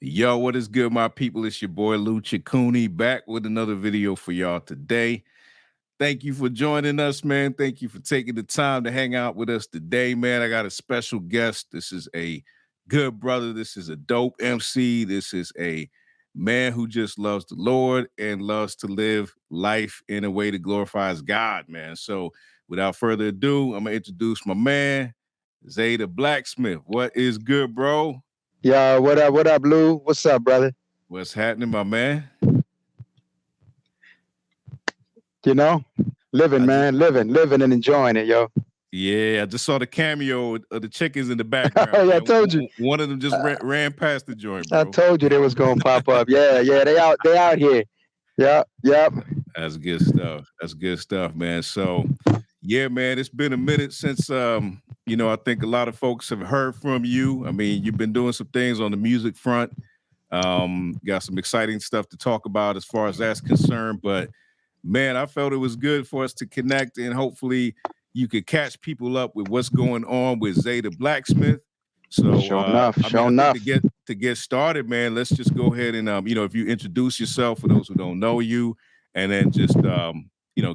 Yo, what is good, my people? It's your boy Lucha Cooney back with another video for y'all today. Thank you for joining us, man. Thank you for taking the time to hang out with us today, man. I got a special guest. This is a good brother. This is a dope MC. This is a man who just loves the Lord and loves to live life in a way that glorifies God, man. So without further ado, I'm going to introduce my man, Zae Da Blacksmith. What is good, bro? Yo, what up? What up, Lou? What's up, brother? What's happening, my man? You know, living, I just man, living and enjoying it, yo. I just saw the cameo of the chickens in the background, Oh, yeah, I man. told you. One of them just Uh, ran past the joint, I bro. told you they was gonna pop up. Yeah, yeah, they out here. Yep. That's good stuff. That's good stuff, man. So, yeah, man, it's been a minute since I think a lot of folks have heard from you. I mean, you've been doing some things on the music front. Got some exciting stuff to talk about as far as that's concerned. But man, I felt it was good for us to connect and hopefully you could catch people up with what's going on with Zae Da Blacksmith. So Sure enough. I mean, Sure I think enough. to get started, man, let's just go ahead and if you introduce yourself for those who don't know you, and then just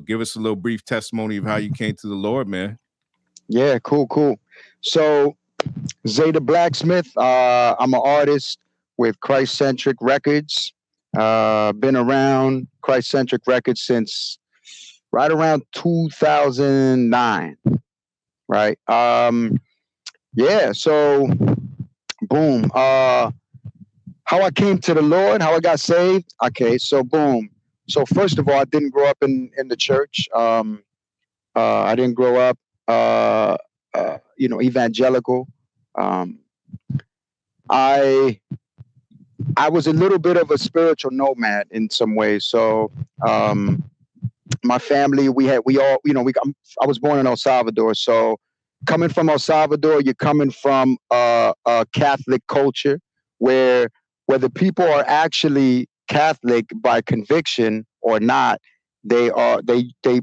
give us a little brief testimony of how you came to the Lord, man. Yeah, cool. So, Zae Da Blacksmith. I'm an artist with Christ Centric Records. Been around Christ Centric Records since right around 2009. Right. Yeah. So, boom. How I came to the Lord, how I got saved. Okay, so boom. So first of all, I didn't grow up in the church. I didn't grow up, evangelical. Um, I I was a little bit of a spiritual nomad in some ways. So um, my family, we all, I was born in El Salvador. So coming from El Salvador, you're coming from a Catholic culture where whether people are actually Catholic by conviction or not, they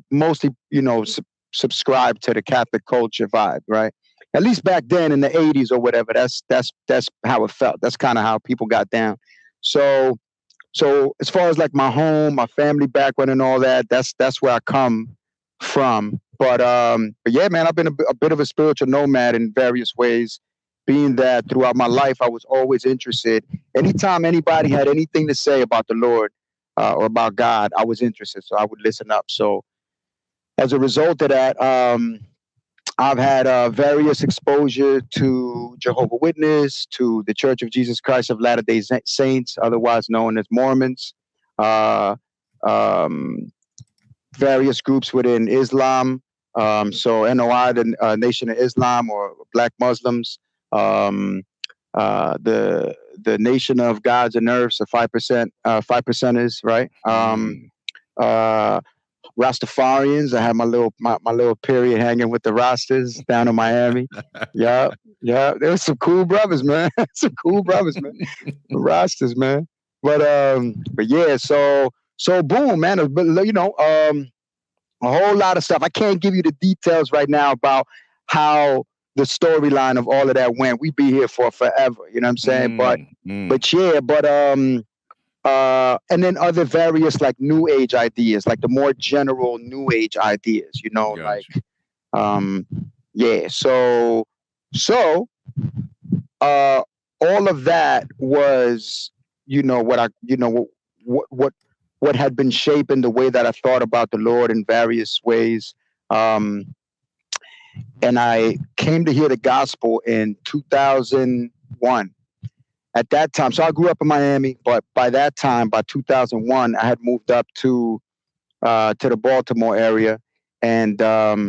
mostly subscribe to the Catholic culture vibe, right? At least back then in the '80s or whatever. That's how it felt. That's kind of how people got down. So so as far as like my home, my family background and all that, that's where I come from. But yeah, man, I've been a bit of a spiritual nomad in various ways. Being that throughout my life, I was always interested. Anytime anybody had anything to say about the Lord or about God, I was interested, so I would listen up. So as a result of that, I've had various exposure to Jehovah Witness, to the Church of Jesus Christ of Latter-day Saints, otherwise known as Mormons, uh, um, various groups within Islam. So NOI, the Nation of Islam, or Black Muslims, um, the Nation of Gods and Earths, the 5%, 5%ers, right? Mm. Uh, Rastafarians. I had my little period hanging with the Rastas down in Miami. Yeah. There was some cool brothers, man. Some cool brothers, man. The Rastas, man. But yeah. So boom, man. But a whole lot of stuff. I can't give you the details right now about how the storyline of all of that went. We'd be here for forever. You know what I'm saying? But yeah. And then other various like new age ideas, like the more general new age ideas, Gotcha. um, yeah. So, uh, all of that was, what I, what, what had been shaping the way that I thought about the Lord in various ways. Um, and I came to hear the gospel in 2001 at that time. So I grew up in Miami, but by that time, by 2001, I had moved up to the Baltimore area, and but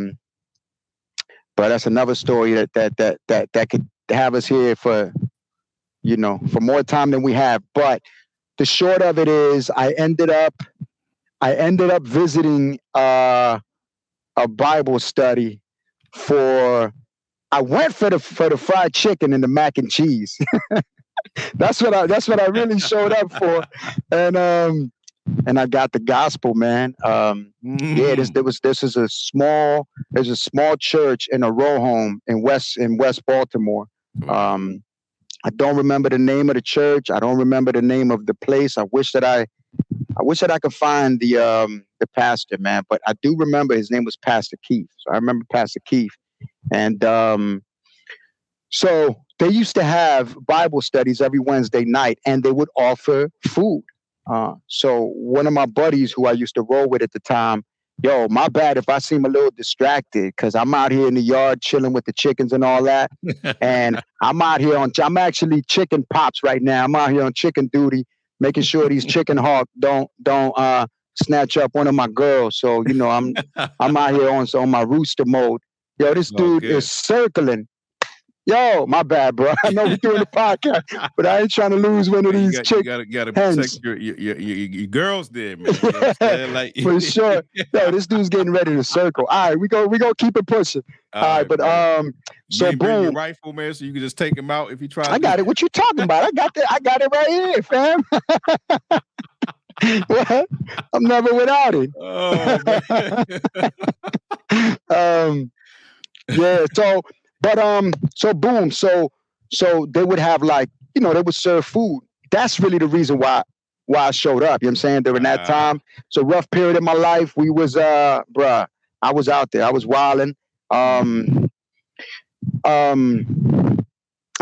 that's another story that could have us here for for more time than we have. But the short of it is, I ended up visiting a Bible study for. I went for the fried chicken and the mac and cheese. That's what I really showed up for, and and I got the gospel, man. Yeah, Mm. this is a small there's a small church in a row home in West Baltimore. Wow. Um, I don't remember the name of the church. I don't remember the name of the place. I wish that I could find the pastor, man. But I do remember his name was Pastor Keith. So I remember Pastor Keith. And so they used to have Bible studies every Wednesday night, and they would offer food. So one of my buddies who I used to roll with at the time, yo, my bad if I seem a little distracted because I'm out here in the yard chilling with the chickens and all that. And I'm actually chicken pops right now. I'm out here on chicken duty, making sure these chicken hawks don't snatch up one of my girls. So, you know, I'm out here on my rooster mode. Yo, this dude is circling. Yo, my bad, bro. I know we're doing the podcast, but I ain't trying to lose one of these chicks. You gotta protect your girls there, man. You know like, for sure. Yo, this dude's getting ready to circle. All right, we go keep it pushing. All right, but man. So you boom, your rifle, man, so you can just take him out if he tries. I got it. What you talking about? I got it right here, fam. What? I'm never without it. Oh, yeah. So boom. So they would have like, you know, they would serve food. That's really the reason why I showed up. You know what I'm saying? During that time. It's a rough period in my life. We was I was out there. I was wilding. And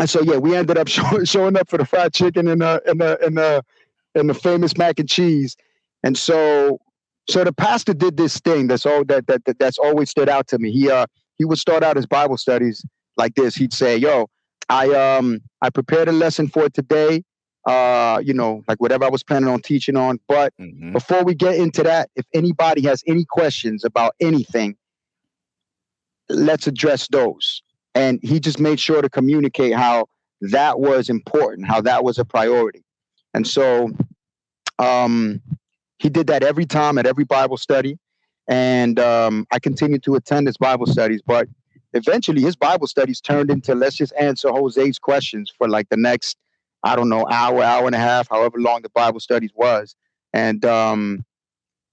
so yeah, we ended up showing up for the fried chicken and the famous mac and cheese. And so the pastor did this thing that's always stood out to me. He would start out his Bible studies like this. He'd say, yo, I prepared a lesson for today, you know, like whatever I was planning on teaching on. But before we get into that, if anybody has any questions about anything, let's address those. And he just made sure to communicate how that was important, how that was a priority. And so he did that every time at every Bible study. And I continued to attend his Bible studies, but eventually his Bible studies turned into, let's just answer Jose's questions for like the next, I don't know, hour and a half, however long the Bible studies was. And,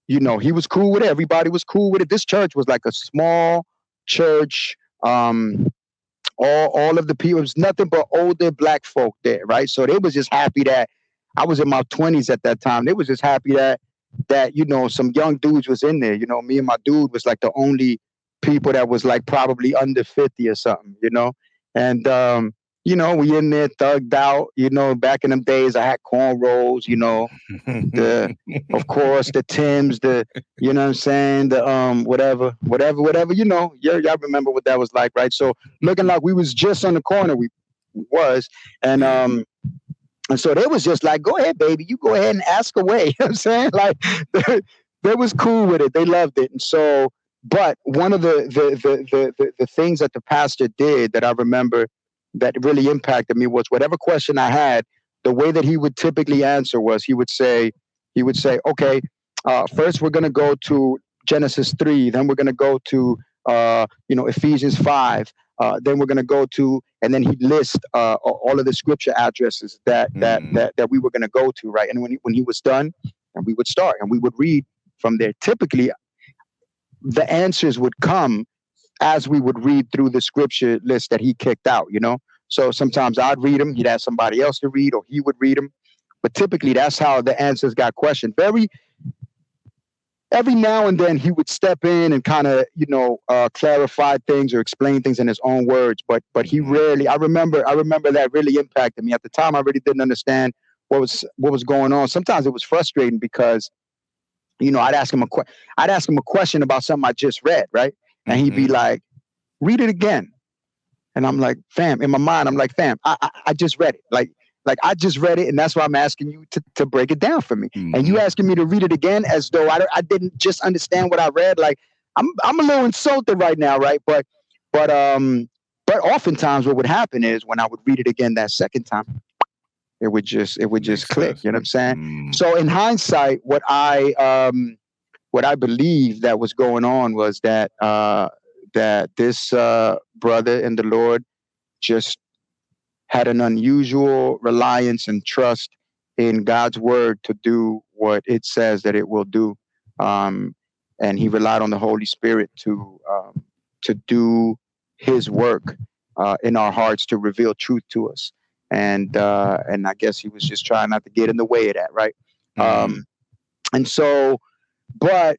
you know, he was cool with it. Everybody was cool with it. This church was like a small church. All of the people, it was nothing but older Black folk there, right? So they was just happy that I was in my 20s at that time. They was just happy that you know, some young dudes was in there. You know, me and my dude was like the only people that was like probably under 50 or something, you know? And, you know, we in there thugged out, you know, back in them days, I had cornrows, you know, of course, the Timbs, you know what I'm saying? The, whatever, you know, y'all remember what that was like, right? So looking like we was just on the corner, we was. And so they was just like, go ahead, baby, you go ahead and ask away. You know what I'm saying? Like they was cool with it. They loved it. And so, but one of the things that the pastor did that I remember that really impacted me was whatever question I had, the way that he would typically answer was he would say, okay, first we're going to go to Genesis 3, then we're going to go to, you know, Ephesians 5, then we're going to go to, and then he'd list all of the scripture addresses that we were going to go to, right? And when he was done, and we would start and we would read from there. Typically, the answers would come as we would read through the scripture list that he kicked out, you know? So sometimes I'd read them, he'd ask somebody else to read, or he would read them. But typically that's how the answers got questioned. Every now and then he would step in and kind of, you know, clarify things or explain things in his own words. But he rarely, I remember that really impacted me. At the time, I really didn't understand what was going on. Sometimes it was frustrating because, you know, I'd ask him a question about something I just read, right? And he'd be like, read it again. And I'm like, fam, in my mind, I'm like, fam, I just read it. Like I just read it, and that's why I'm asking you to break it down for me. And you asking me to read it again as though I didn't just understand what I read. Like I'm a little insulted right now, right? But oftentimes what would happen is when I would read it again that second time, it would just click. You know what I'm saying? So in hindsight, what I believe that was going on was that this brother in the Lord just had an unusual reliance and trust in God's word to do what it says that it will do. And he relied on the Holy Spirit to do his work in our hearts to reveal truth to us. and I guess he was just trying not to get in the way of that, right? And so, but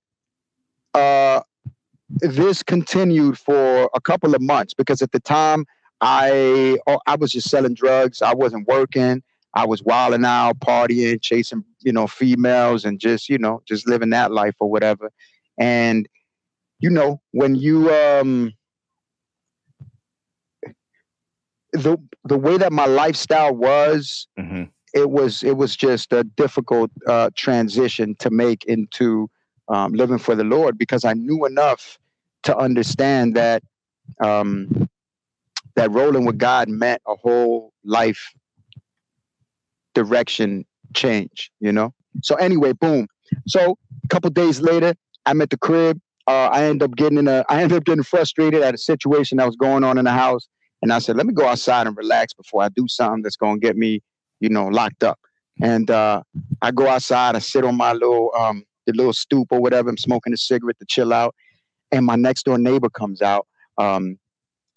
this continued for a couple of months because at the time I was just selling drugs. I wasn't working. I was wilding out, partying, chasing, females, and just living that life or whatever. And when you the way that my lifestyle was, it was just a difficult transition to make into living for the Lord, because I knew enough to understand that that rolling with God meant a whole life direction change, So anyway, boom. So a couple days later, I'm at the crib. I ended up getting frustrated at a situation that was going on in the house. And I said, let me go outside and relax before I do something that's going to get me, locked up. And I go outside, I sit on my the little stoop or whatever. I'm smoking a cigarette to chill out. And my next door neighbor comes out.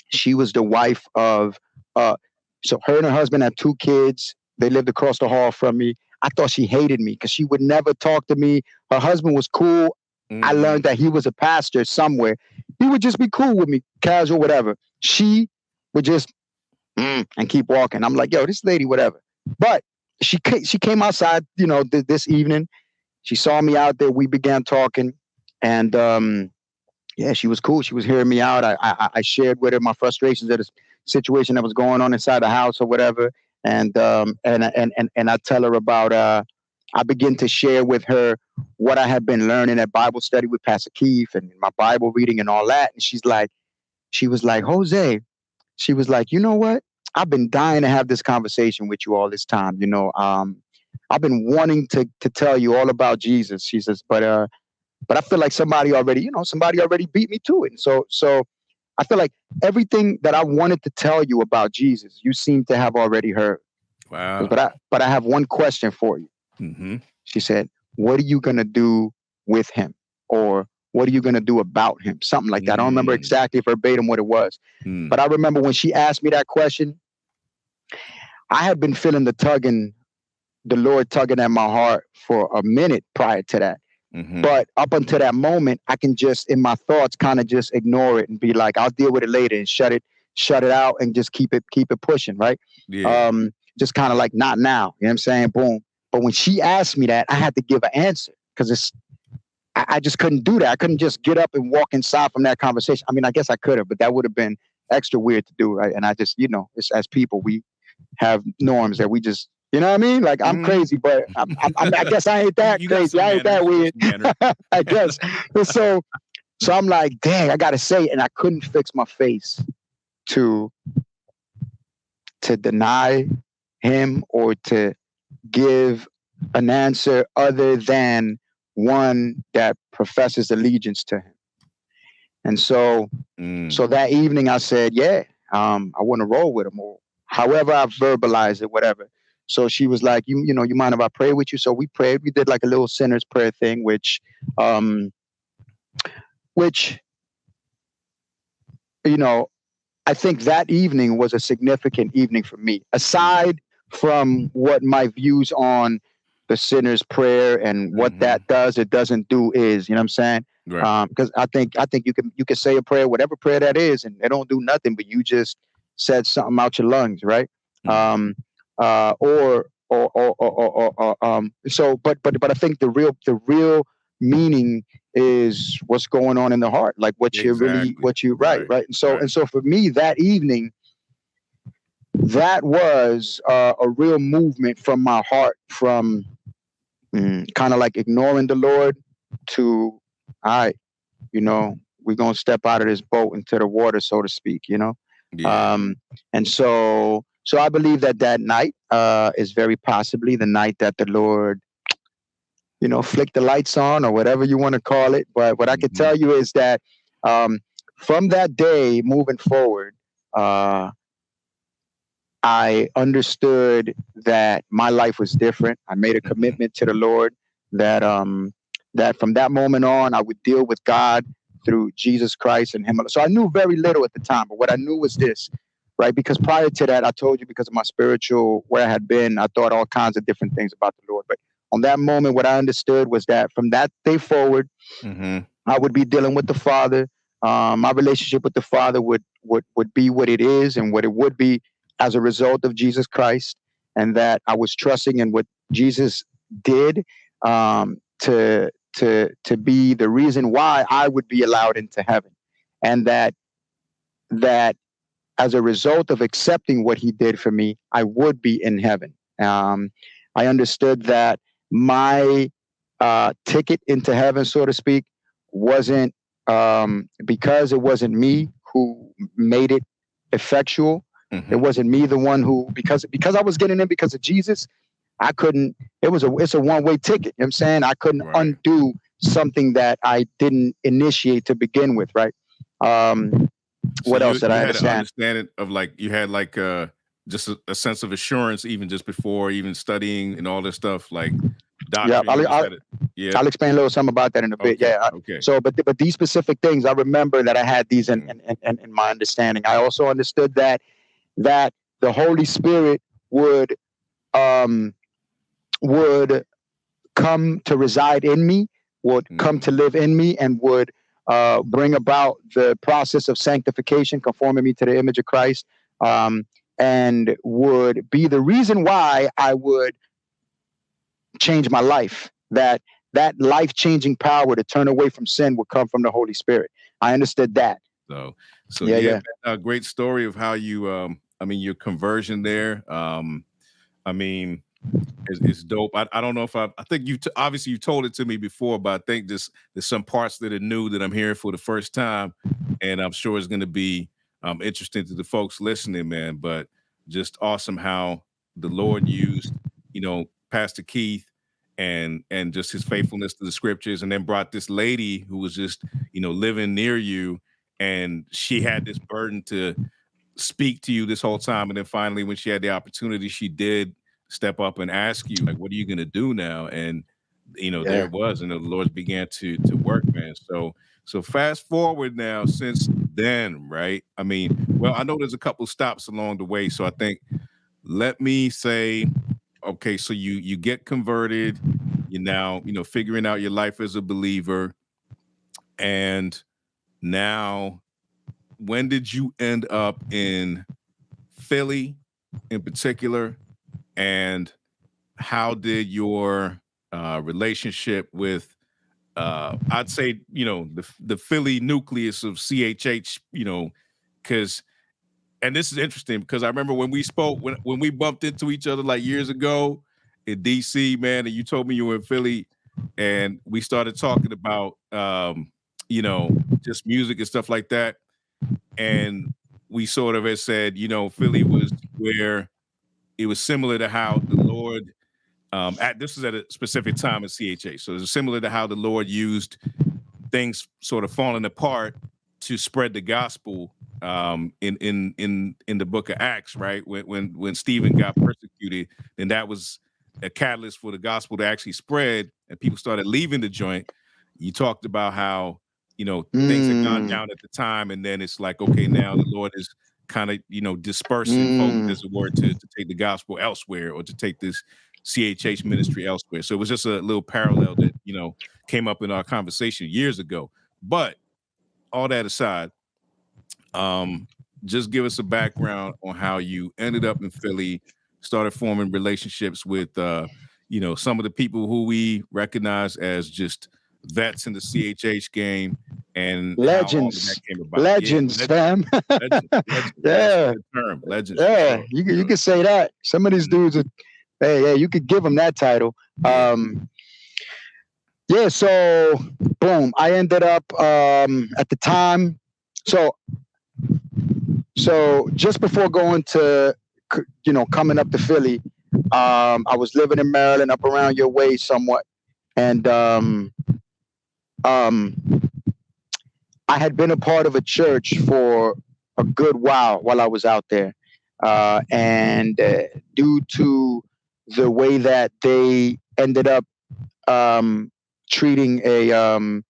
She was the wife of, so her and her husband had 2 kids. They lived across the hall from me. I thought she hated me because she would never talk to me. Her husband was cool. I learned that he was a pastor somewhere. He would just be cool with me, casual, whatever. She would just and keep walking. I'm like, yo, this lady, whatever. But she came outside, this evening. She saw me out there. We began talking, and yeah, she was cool. She was hearing me out. I shared with her my frustrations at a situation that was going on inside the house or whatever. And I tell her about I begin to share with her what I had been learning at Bible study with Pastor Keith and my Bible reading and all that. And she was like, Jose, she was like, you know what? I've been dying to have this conversation with you all this time. I've been wanting to tell you all about Jesus. She says, but I feel like somebody already beat me to it. And so I feel like everything that I wanted to tell you about Jesus, you seem to have already heard. Wow. But I have one question for you. She said, what are you going to do with him? Or what are you going to do about him? Something like that. I don't remember exactly verbatim what it was. But I remember when she asked me that question, I had been feeling the Lord tugging at my heart for a minute prior to that. But up until that moment, I can just, in my thoughts, kind of just ignore it and be like, I'll deal with it later, and shut it out and just keep it pushing, right? Yeah. Just kind of like, not now. You know what I'm saying? Boom. But when she asked me that, I had to give an answer because I just couldn't do that. I couldn't just get up and walk inside from that conversation. I mean, I guess I could have, but that would have been extra weird to do, right? And I just, it's, as people, we have norms that we just, you know what I mean? Like, I'm crazy, but I guess I ain't that crazy. I ain't that weird. I guess. So I'm like, dang, I got to say it. And I couldn't fix my face to deny him or to give an answer other than one that professes allegiance to him. And so that evening I said, yeah, I want to roll with him, or however I verbalized it, whatever. So she was like, you mind if I pray with you? So we prayed. We did like a little sinner's prayer thing, which I think that evening was a significant evening for me, aside from what my views on the sinner's prayer and what that does, it doesn't do is, you know what I'm saying? Right. Because I think you can say a prayer, whatever prayer that is, and it don't do nothing, but you just said something out your lungs, right? So, but I think the real meaning is what's going on in the heart, like what you right. And so for me that evening, that was a real movement from my heart, from kind of like ignoring the Lord to, all right, we're going to step out of this boat into the water, so to speak, Yeah. And so I believe that night is very possibly the night that the Lord, flick the lights on, or whatever you want to call it. But what I can tell you is that from that day moving forward, I understood that my life was different. I made a commitment to the Lord that that from that moment on, I would deal with God through Jesus Christ and him. So I knew very little at the time, but what I knew was this: right? Because prior to that, I told you, because of my spiritual, where I had been, I thought all kinds of different things about the Lord. But on that moment, what I understood was that from that day forward, I would be dealing with the Father. My relationship with the Father would be what it is and what it would be as a result of Jesus Christ, and that I was trusting in what Jesus did, to be the reason why I would be allowed into heaven, and that as a result of accepting what he did for me, I would be in heaven. I understood that my ticket into heaven, so to speak, wasn't because it wasn't me who made it effectual. It wasn't me the one who, because I was getting in because of Jesus, I couldn't. It's a one-way ticket. You know what I'm saying? I couldn't undo something that I didn't initiate to begin with, right? So what else did I had understand? an understanding of, like, you had like just a sense of assurance, even just before even studying and all this stuff, like doctrine. I'll explain a little something about that in a bit. Okay. Yeah. Okay. So, but these specific things, I remember that I had these in my understanding. I also understood that the Holy Spirit would come to reside in me, would come to live in me, and would bring about the process of sanctification, conforming me to the image of Christ, and would be the reason why I would change my life. That life-changing power to turn away from sin would come from the Holy Spirit. I understood that. So yeah. A great story of how you, your conversion there. It's dope. I don't know if I think you obviously you told it to me before, but I think there's some parts that are new that I'm hearing for the first time, and I'm sure it's going to be interesting to the folks listening, man. But just awesome how the Lord used, Pastor Keith and just his faithfulness to the scriptures, and then brought this lady who was just, living near you, and she had this burden to speak to you this whole time, and then finally, when she had the opportunity, she did step up and ask you, like, what are you going to do now? And there it was, and the Lord began to work, man. So fast forward now since then, right? I know there's a couple stops along the way, so I think, let me say, okay, so you get converted, you're now figuring out your life as a believer, and now, when did you end up in Philly in particular, and how did your relationship with I'd say the Philly nucleus of CHH, because, and this is interesting because I remember when we spoke, when we bumped into each other like years ago in DC, man, and you told me you were in Philly, and we started talking about just music and stuff like that, and we sort of had said, Philly was where it was similar to how the Lord, this was at a specific time in CHA. So it's similar to how the Lord used things sort of falling apart to spread the gospel in the book of Acts, right? When Stephen got persecuted, then that was a catalyst for the gospel to actually spread, and people started leaving the joint. You talked about how, things had gone down at the time, and then it's like, okay, now the Lord is kind of, dispersing folks, as a word, to take the gospel elsewhere, or to take this CHH ministry elsewhere. So it was just a little parallel that, came up in our conversation years ago. But all that aside, just give us a background on how you ended up in Philly, started forming relationships with, some of the people who we recognize as just vets in the CHH game, and legends. How all that came about. Legends, fam. Legends. Yeah. That's the term, legends. Yeah, Sure. you could say that. Some of these dudes are, hey, you could give them that title. So boom, I ended up at the time. So just before going to, coming up to Philly, I was living in Maryland, up around your way somewhat, and I had been a part of a church for a good while I was out there, and due to the way that they ended up treating a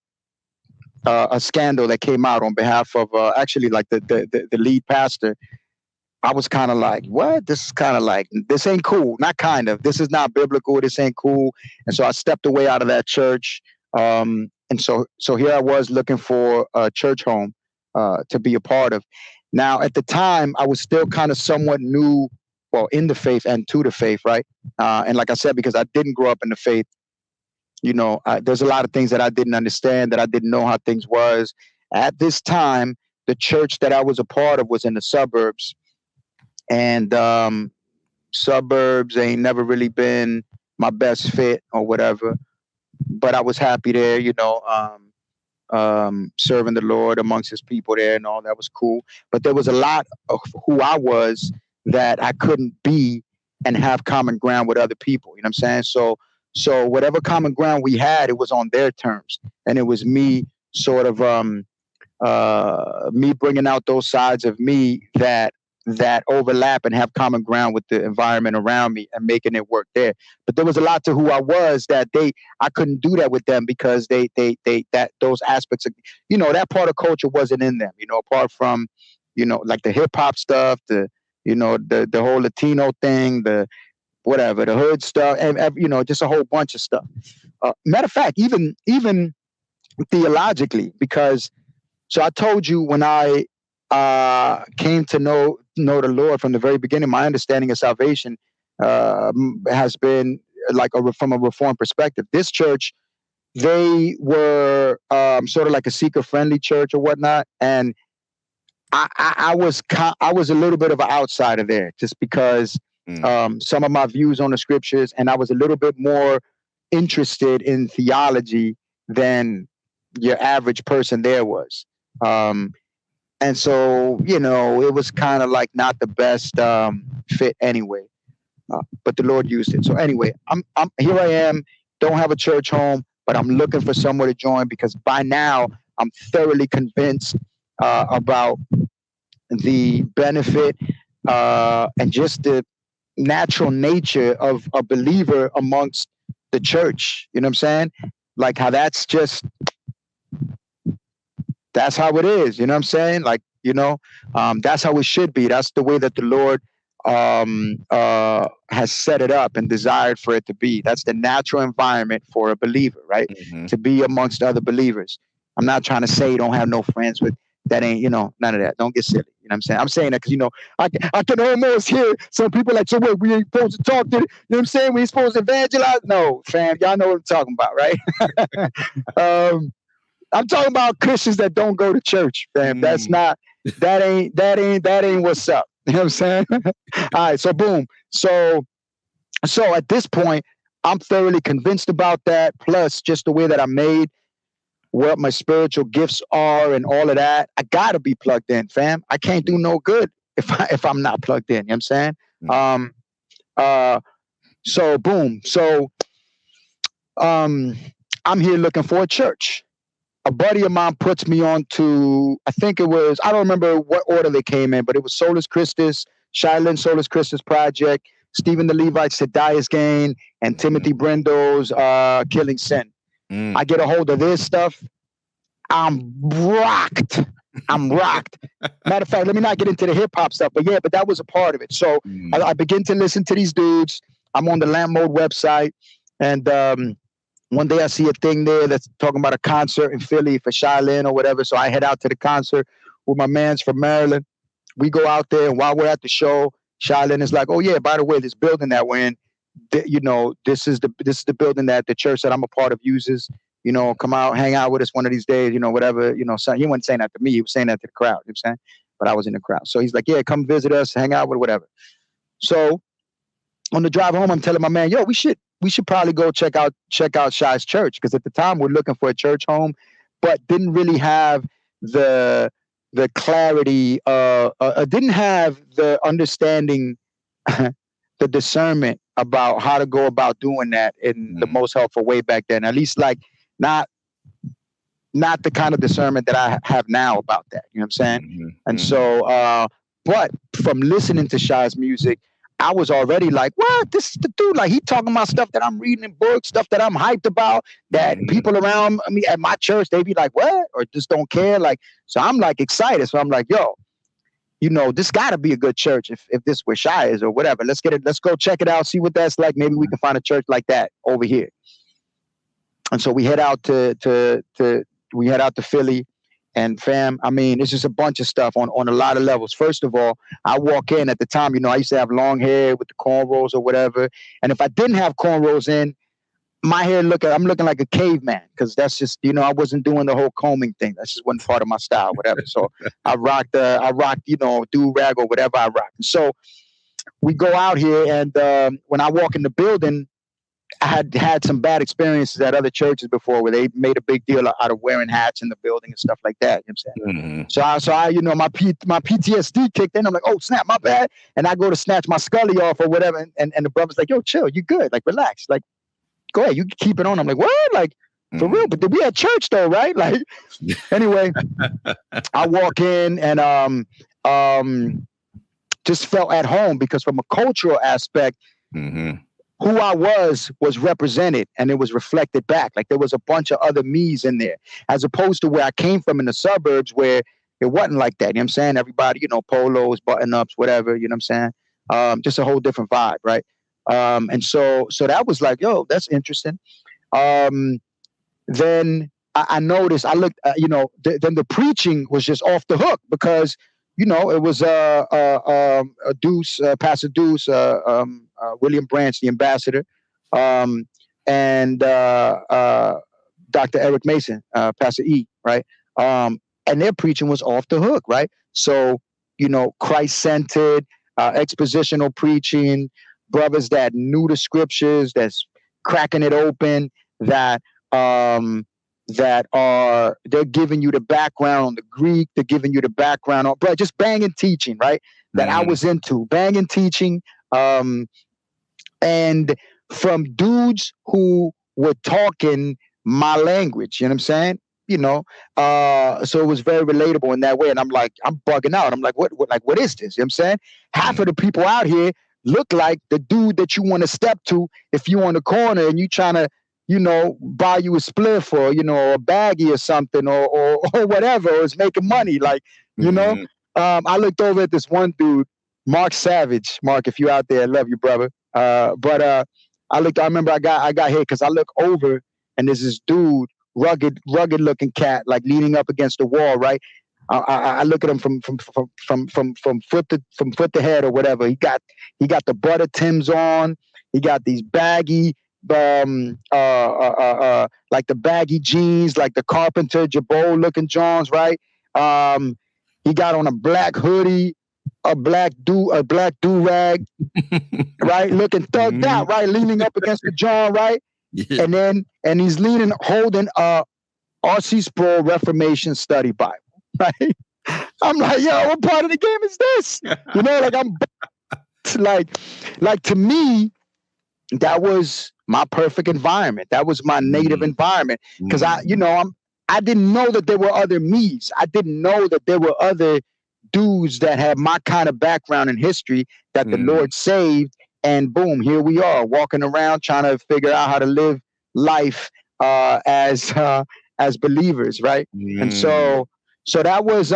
scandal that came out on behalf of actually like the lead pastor, I was kind of like, what? This is kind of like, this ain't cool. Not kind of. This is not biblical. This ain't cool. And so I stepped away out of that church. And so here I was looking for a church home to be a part of. Now, at the time, I was still kind of somewhat new, well, in the faith and to the faith, right? And like I said, because I didn't grow up in the faith, there's a lot of things that I didn't understand, that I didn't know how things was. At this time, the church that I was a part of was in the suburbs. And suburbs ain't never really been my best fit or whatever. But I was happy there, serving the Lord amongst his people there and all. That was cool. But there was a lot of who I was that I couldn't be and have common ground with other people. You know what I'm saying? So whatever common ground we had, it was on their terms. And it was me sort of me bringing out those sides of me that overlap and have common ground with the environment around me and making it work there. But there was a lot to who I was that I couldn't do that with them because those aspects of, that part of culture wasn't in them, apart from, like the hip hop stuff, the whole Latino thing, the whatever, the hood stuff, and just a whole bunch of stuff. Matter of fact, even theologically, because so I told you when I came to know the Lord from the very beginning, my understanding of salvation has been like from a Reformed perspective. This church, they were sort of like a seeker-friendly church or whatnot, and I was a little bit of an outsider there, just because some of my views on the scriptures, and I was a little bit more interested in theology than your average person there was. And so, it was kind of like not the best fit anyway. But the Lord used it. So anyway, I'm here. I am. Don't have a church home, but I'm looking for somewhere to join because by now I'm thoroughly convinced about the benefit and just the natural nature of a believer amongst the church. You know what I'm saying? Like how that's how it is. You know what I'm saying? Like, that's how it should be. That's the way that the Lord has set it up and desired for it to be. That's the natural environment for a believer, right? Mm-hmm. To be amongst other believers. I'm not trying to say you don't have no friends with that ain't, none of that. Don't get silly. You know what I'm saying? I'm saying that because, I can almost hear some people like, so wait, we ain't supposed to talk to, you know what I'm saying? We ain't supposed to evangelize. No, fam, y'all know what I'm talking about, right? I'm talking about Christians that don't go to church, fam. That's not, that ain't what's up. You know what I'm saying? All right, so boom. So at this point, I'm thoroughly convinced about that. Plus just the way that I'm made, what my spiritual gifts are and all of that. I gotta be plugged in, fam. I can't do no good if I'm not plugged in. You know what I'm saying? So boom. So I'm here looking for a church. A buddy of mine puts me on to, I think it was, I don't remember what order they came in, but it was Solus Christus, Shiloh Solus Christus Project, Stephen the Levite's Thaddeus Gain, and Timothy Brendo's Killing Sin. I get a hold of this stuff. I'm rocked. Matter of fact, let me not get into the hip hop stuff, but that was a part of it. So I begin to listen to these dudes. I'm on the Lamp Mode website, and one day I see a thing there that's talking about a concert in Philly for Shiloh or whatever. So I head out to the concert with my mans from Maryland. We go out there, and while we're at the show, Shiloh is like, "Oh yeah, by the way, this building that we're in, this is the building that the church that I'm a part of uses. Come out, hang out with us one of these days, whatever. So he wasn't saying that to me; he was saying that to the crowd. You know what I'm saying? But I was in the crowd, so he's like, "Yeah, come visit us, hang out with whatever." So on the drive home, I'm telling my man, "Yo, we should probably go check out Shy's church," because at the time we're looking for a church home, but didn't really have the clarity, didn't have the understanding, the discernment about how to go about doing that in the most helpful way back then. At least like not the kind of discernment that I have now about that. You know what I'm saying? And so, but from listening to Shy's music, I was already like, what? This is the dude. Like, he talking about stuff that I'm reading in books, stuff that I'm hyped about, that people around me at my church, they be like, what? Or just don't care. Like, so I'm like excited. So I'm like, yo, this got to be a good church if this where Shy is or whatever. Let's go check it out, see what that's like. Maybe we can find a church like that over here. And so we head out to Philly, and fam, I mean, it's just a bunch of stuff on a lot of levels. First of all, I walk in at the time, I used to have long hair with the cornrows or whatever. And if I didn't have cornrows in, my hair I'm looking like a caveman, because that's just, I wasn't doing the whole combing thing. That's just wasn't part of my style, whatever. So I rocked, do-rag or whatever I rocked. And so we go out here, and when I walk in the building, I had some bad experiences at other churches before where they made a big deal out of wearing hats in the building and stuff like that. You know what I'm saying? Mm-hmm. So I my PTSD kicked in. I'm like, oh snap, my bad. And I go to snatch my scully off or whatever. And the brother's like, yo, chill, you good. Like, relax. Like, go ahead, you can keep it on. I'm like, what? Like, for real? But we at church though, right? Like, anyway, I walk in and just felt at home, because from a cultural aspect, who I was represented, and it was reflected back. Like, there was a bunch of other me's in there, as opposed to where I came from in the suburbs, where it wasn't like that. You know what I'm saying? Everybody, polos, button ups, whatever, you know what I'm saying? Just a whole different vibe, right? And so that was like, yo, that's interesting. Then I noticed, I looked, then the preaching was just off the hook, because, it was Deuce, Pastor Deuce, William Branch, the ambassador, and Dr. Eric Mason, Pastor E, right? And their preaching was off the hook, right? So, Christ-centered, expositional preaching, brothers that knew the scriptures, that's cracking it open, they're giving you the background on the Greek, they're giving you the background on, bro, just banging teaching, right? That I was into, banging teaching, and from dudes who were talking my language, you know what I'm saying? So it was very relatable in that way. And I'm like, I'm bugging out. I'm like, what is this? You know what I'm saying? Half of the people out here look like the dude that you want to step to if you on the corner and you trying to, buy you a spliff or, a baggie or something or whatever, or is making money. Like, I looked over at this one dude, Mark Savage. Mark, if you out there, I love you, brother. But I remember I got hit because I look over and there's this dude, rugged looking cat, like leaning up against the wall, right? I look at him from foot to head or whatever. He got the butter Timbs on. He got these baggy, like the baggy jeans, like the Carpenter Jabot looking Johns, right? He got on a black hoodie, a black do-rag, right? Looking thugged out, right? Leaning up against the John, right? Yeah. And he's holding R.C. Sproul Reformation Study Bible, right? I'm like, yo, what part of the game is this? Like I'm like to me, that was my perfect environment. That was my native environment. Because I didn't know that there were other me's. I didn't know that there were other dudes that had my kind of background in history that the Lord saved. And boom, here we are walking around trying to figure out how to live life as believers, right? And so that was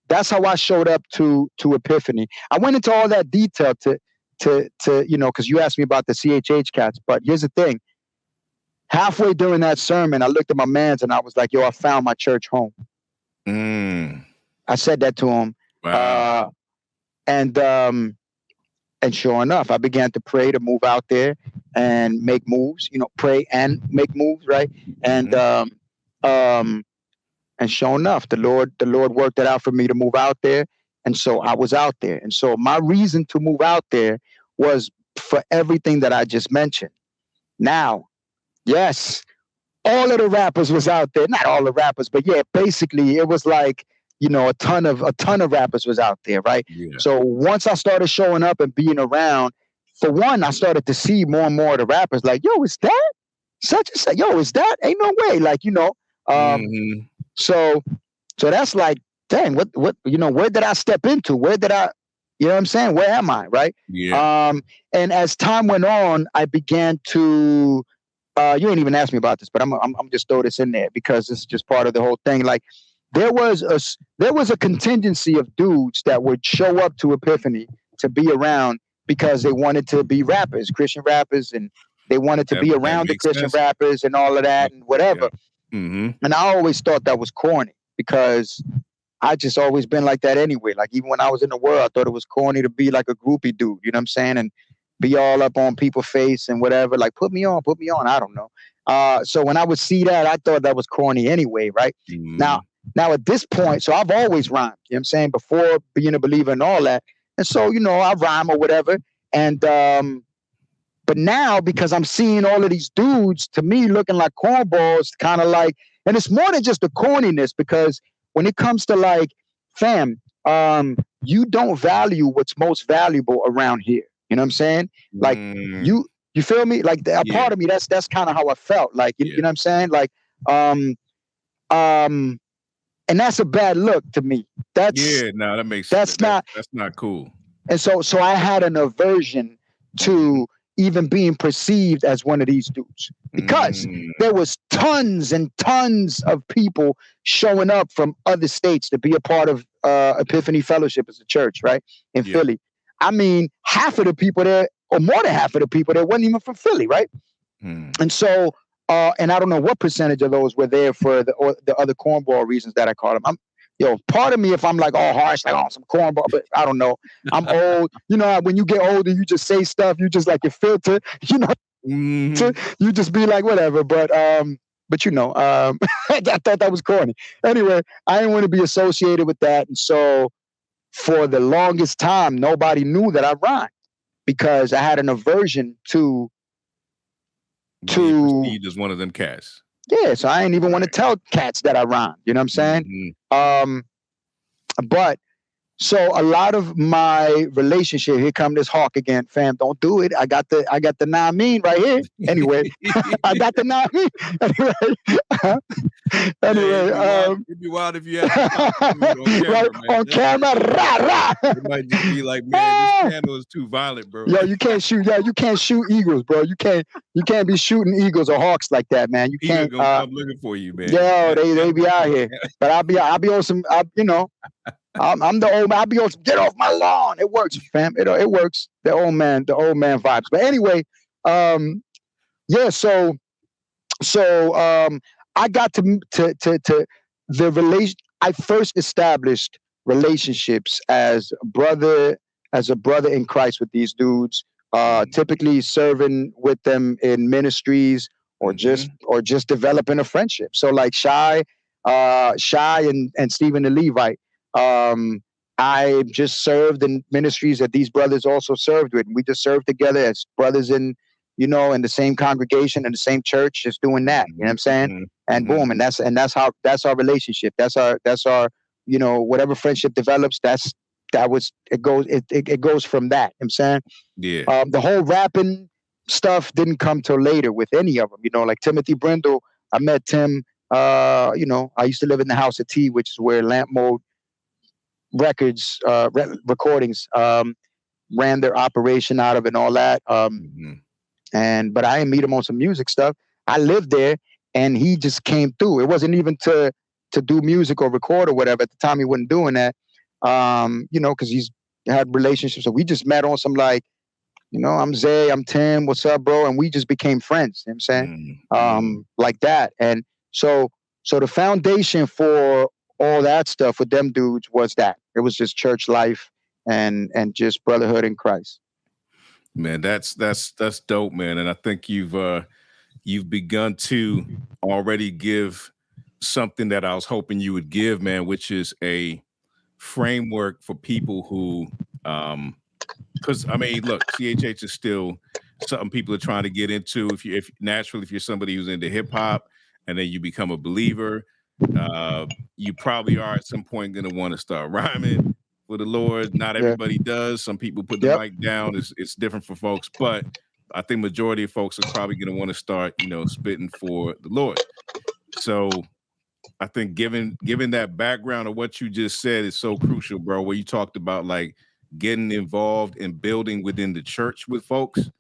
that's how I showed up to Epiphany. I went into all that detail to because you asked me about the CHH cats, but here's the thing. Halfway during that sermon, I looked at my mans and I was like, yo, I found my church home. I said that to him. Wow. And sure enough, I began to pray to move out there and make moves, pray and make moves, right? And sure enough, the Lord worked it out for me to move out there. And so I was out there. And so my reason to move out there was for everything that I just mentioned. Now, yes, all of the rappers was out there. Not all the rappers, but yeah, basically it was like, a ton of rappers was out there, right? Yeah. So once I started showing up and being around, for one, I started to see more and more of the rappers like, yo, is that such and such? Yo, is that? Ain't no way. Like, so that's like, dang, what, where did I step into? Where did I, you know what I'm saying? Where am I? Right. Yeah. And as time went on, I began to, you ain't even asked me about this, but I'm just throw this in there because this is just part of the whole thing. Like, there was a contingency of dudes that would show up to Epiphany to be around because they wanted to be rappers, Christian rappers, and they wanted to be That around the makes Christian sense. rappers and all of that and whatever. Yeah. Mm-hmm. And I always thought that was corny because I just always been like that anyway. Like even when I was in the world, I thought it was corny to be like a groupie dude, you know what I'm saying? And be all up on people's face and whatever. Like put me on. I don't know. So when I would see that, I thought that was corny anyway, right? Mm-hmm. Now at this point, so I've always rhymed, you know what I'm saying, before being a believer and all that. And so, you know, I rhyme or whatever. And but now because I'm seeing all of these dudes to me looking like cornballs, kind of like, and it's more than just the corniness, because when it comes to like, fam, you don't value what's most valuable around here. You know what I'm saying? Like you feel me? Like a part of me, that's kind of how I felt. Like, you know what I'm saying? Like, and that's a bad look to me. That makes sense. That's not cool. And so I had an aversion to even being perceived as one of these dudes, because there was tons and tons of people showing up from other states to be a part of Epiphany Fellowship as a church, right? In Philly. I mean, half of the people there, or more than half of the people there, wasn't even from Philly, right? And so, and I don't know what percentage of those were there for the other cornball reasons that I call them. Part of me, if I'm like all harsh, like some cornball, but I don't know. I'm old. You know, when you get older, you just say stuff. You just like your filter. You know, you just be like whatever. But you know, I thought that was corny. Anyway, I didn't want to be associated with that, and so for the longest time, nobody knew that I rhymed because I had an aversion to perceived as one of them cats. Yeah, so I ain't even want to tell cats that I rhyme. You know what I'm saying? But so a lot of my relationship, here come this hawk again, fam. Don't do it. I got the nah mean right here. Anyway, I got the nah mean. Anyway, it'd be wild if you had on camera, rah, rah. It might just be like, man, this candle is too violent, bro. Yo, you can't shoot eagles, bro. You can't be shooting eagles or hawks like that, man. You can't. Gonna come looking for you, man. Yo, they be out here, but I'll be on some, you know. I'm the old man. I'll be on some, get off my lawn. It works, fam. It works. The old man vibes. But anyway, so I got to the relation. I first established relationships as a brother in Christ with these dudes. Typically serving with them in ministries or just developing a friendship. So like Shy and Stephen the Levite. I just served in ministries that these brothers also served with. We just served together as brothers in the same congregation, in the same church, just doing that. You know what I'm saying? And boom, and that's our relationship. That's our whatever friendship develops, it goes from that. You know what I'm saying? Yeah. The whole rapping stuff didn't come till later with any of them. Like Timothy Brindle, I met Tim. I used to live in the House of Tea, which is where Lamp Mode Records recordings ran their operation out of and all that. But I didn't meet him on some music stuff. I lived there, and he just came through. It wasn't even to do music or record or whatever. At the time, he wasn't doing that. Because he's had relationships. So we just met on some like, I'm Zae, I'm Tim, what's up, bro? And we just became friends. You know what I'm saying? Like that. And so the foundation for all that stuff with them dudes was that. It was just church life and just brotherhood in Christ. Man, that's dope, man. And I think you've begun to already give something that I was hoping you would give, man, which is a framework for people who because I mean, look, CHH is still something people are trying to get into. If you're somebody who's into hip hop and then you become a believer, you probably are at some point going to want to start rhyming for the Lord. Not everybody does. Some people put the mic down. It's different for folks, but I think majority of folks are probably going to want to start, spitting for the Lord. So I think given that background of what you just said is so crucial, bro, where you talked about like getting involved in building within the church with folks,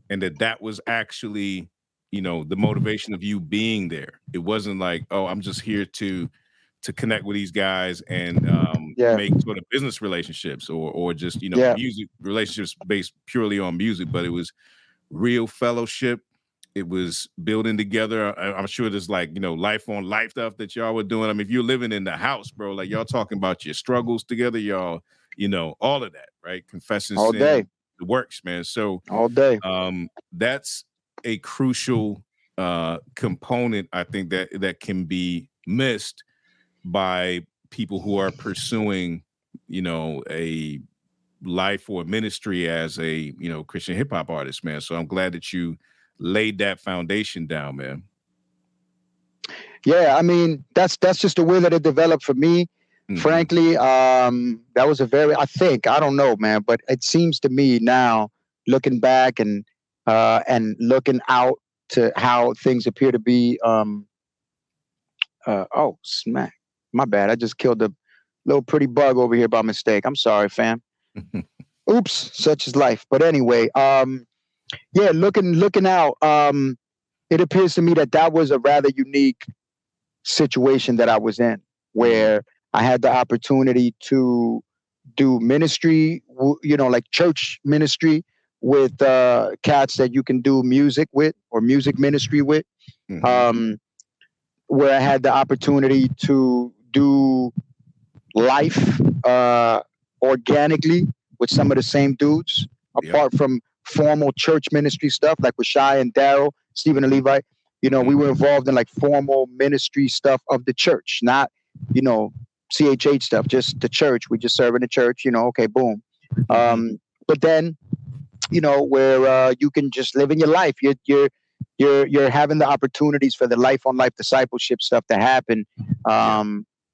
and that was actually, the motivation of you being there. It wasn't like, oh, I'm just here to to connect with these guys and Yeah. make sort of business relationships or just, you know, Yeah. music relationships based purely on music, but it was real fellowship. It was building together. I'm sure there's like, you know, life on life stuff that y'all were doing. I mean, if you're living in the house, bro, like y'all talking about your struggles together, y'all, you know, all of that, right? Confessing All day. sin, the works, man. So All day. that's a crucial component, I think, that can be missed by people who are pursuing, you know, a life or ministry as a, you know, Christian hip hop artist, man. So I'm glad that you laid that foundation down, man. Yeah, I mean, that's just the way that it developed for me. Mhm. Frankly, that was a very, I don't know, man, but it seems to me now, looking back and looking out to how things appear to be. Oh, smack! My bad. I just killed a little pretty bug over here by mistake. I'm sorry, fam. Oops, such is life. But anyway, yeah, looking out, it appears to me that that was a rather unique situation that I was in, where I had the opportunity to do ministry, you know, like church ministry with cats that you can do music with or music ministry with, where I had the opportunity to do life organically with some of the same dudes, apart from formal church ministry stuff, like with Shy and Daryl, Stephen and Levi. You know, we were involved in like formal ministry stuff of the church, not, you know, CHH stuff, just the church. We just serve in the church, you know, okay, boom. But then, you know, where you can just live in your life. You're having the opportunities for the life on life discipleship stuff to happen.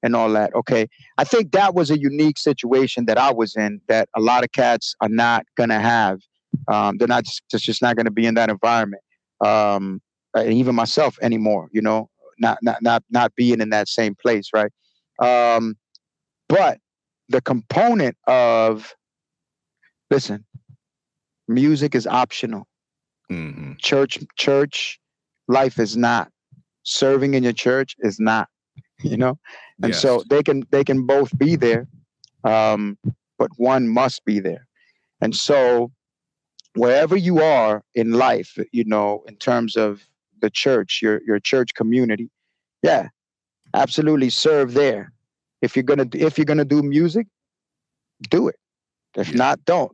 And all that. Okay. I think that was a unique situation that I was in that a lot of cats are not going to have. They're not just not going to be in that environment. Even myself anymore, you know, not being in that same place. Right. But the component of, listen, music is optional. Church life is not. Serving in your church is not, you know? And so they can both be there, but one must be there. And so wherever you are in life, you know, in terms of the church, your church community, yeah, absolutely serve there. If you're gonna do music, do it. If not, don't.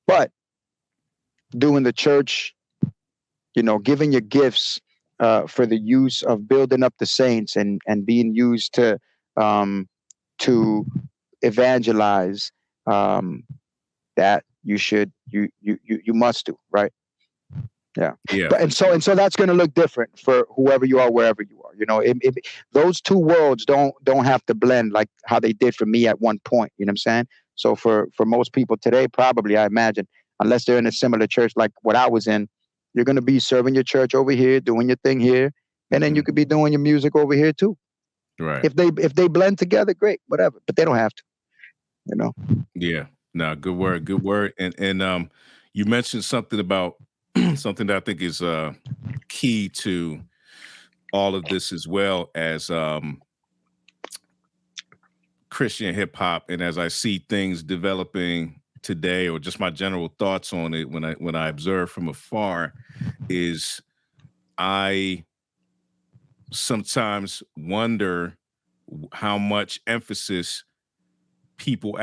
But doing the church, you know, giving your gifts for the use of building up the saints and being used to evangelize, that you must do, right? Yeah. But and so that's going to look different for whoever you are, wherever you are. You know, those two worlds don't have to blend like how they did for me at one point. You know what I'm saying? So for most people today, probably, I imagine, unless they're in a similar church like what I was in, you're going to be serving your church over here, doing your thing here, and then you could be doing your music over here too. Right. If they blend together, great, whatever. But they don't have to. You know. Yeah. No, good word. Good word. And you mentioned something about something that I think is key to all of this, as well as Christian hip hop, and as I see things developing today, or just my general thoughts on it when I observe from afar, is I sometimes wonder how much emphasis people who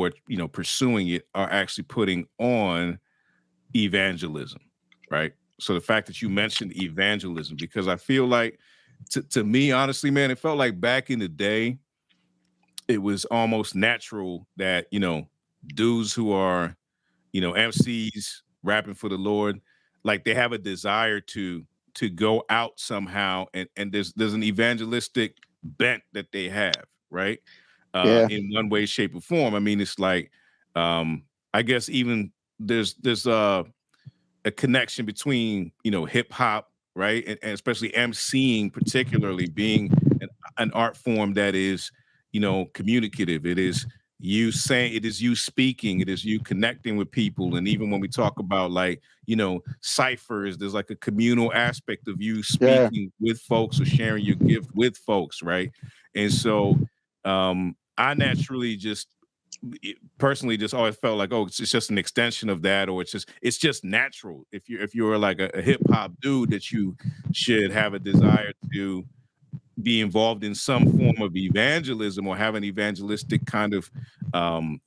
are, you know, pursuing it, are actually putting on evangelism, right? So the fact that you mentioned evangelism, because I feel like, to me, honestly, man, it felt like back in the day, it was almost natural that, you know, dudes who are, you know, MCs rapping for the Lord, like they have a desire to go out somehow, and there's an evangelistic bent that they have, right? In one way, shape, or form. I mean, it's like, I guess even there's a connection between, you know, hip hop, right, and especially MCing, particularly being an art form that is, you know, communicative. It is you saying, it is you speaking, it is you connecting with people. And even when we talk about, like, ciphers, there's like a communal aspect of you Yeah. speaking with folks or sharing your gift with folks, right? And so I naturally just personally just always felt like, oh, it's just an extension of that, or it's just natural. If you're like a hip hop dude, that you should have a desire to be involved in some form of evangelism or have an evangelistic kind of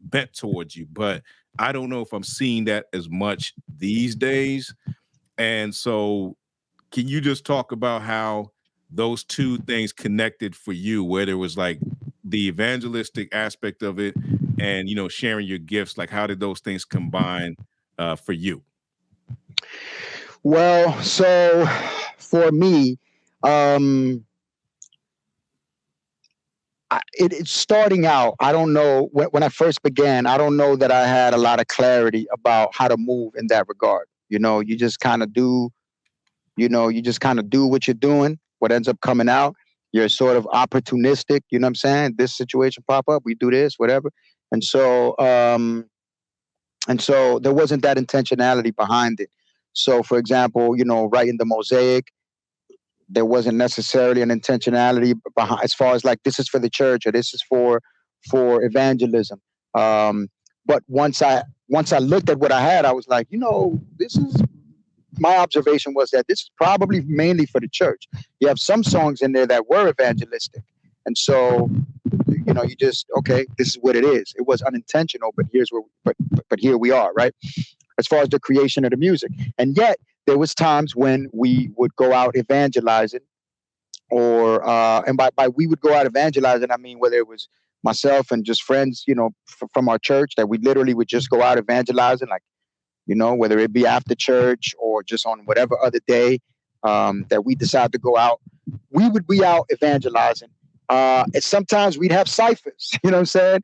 bent towards you. But I don't know if I'm seeing that as much these days. And so can you just talk about how those two things connected for you, where there was like the evangelistic aspect of it and, sharing your gifts, like how did those things combine for you? Well, so for me, um, it's starting out. I don't know when I first began. I don't know that I had a lot of clarity about how to move in that regard. You just kind of do. You just kind of do what you're doing. What ends up coming out, you're sort of opportunistic. You know what I'm saying? This situation pop up, we do this, whatever. And so, there wasn't that intentionality behind it. So, for example, writing the mosaic, there wasn't necessarily an intentionality behind, as far as like this is for the church or this is for evangelism. Um, but once I looked at what I had, I was like, this is my observation was that this is probably mainly for the church. You have some songs in there that were evangelistic, and so you just okay, this is what it is. It was unintentional, but here's where, but here we are, right? As far as the creation of the music, and yet there was times when we would go out evangelizing, or and by we would go out evangelizing, I mean whether it was myself and just friends, from our church, that we literally would just go out evangelizing, like whether it be after church or just on whatever other day that we decide to go out, we would be out evangelizing. And sometimes we'd have ciphers, you know what I'm saying?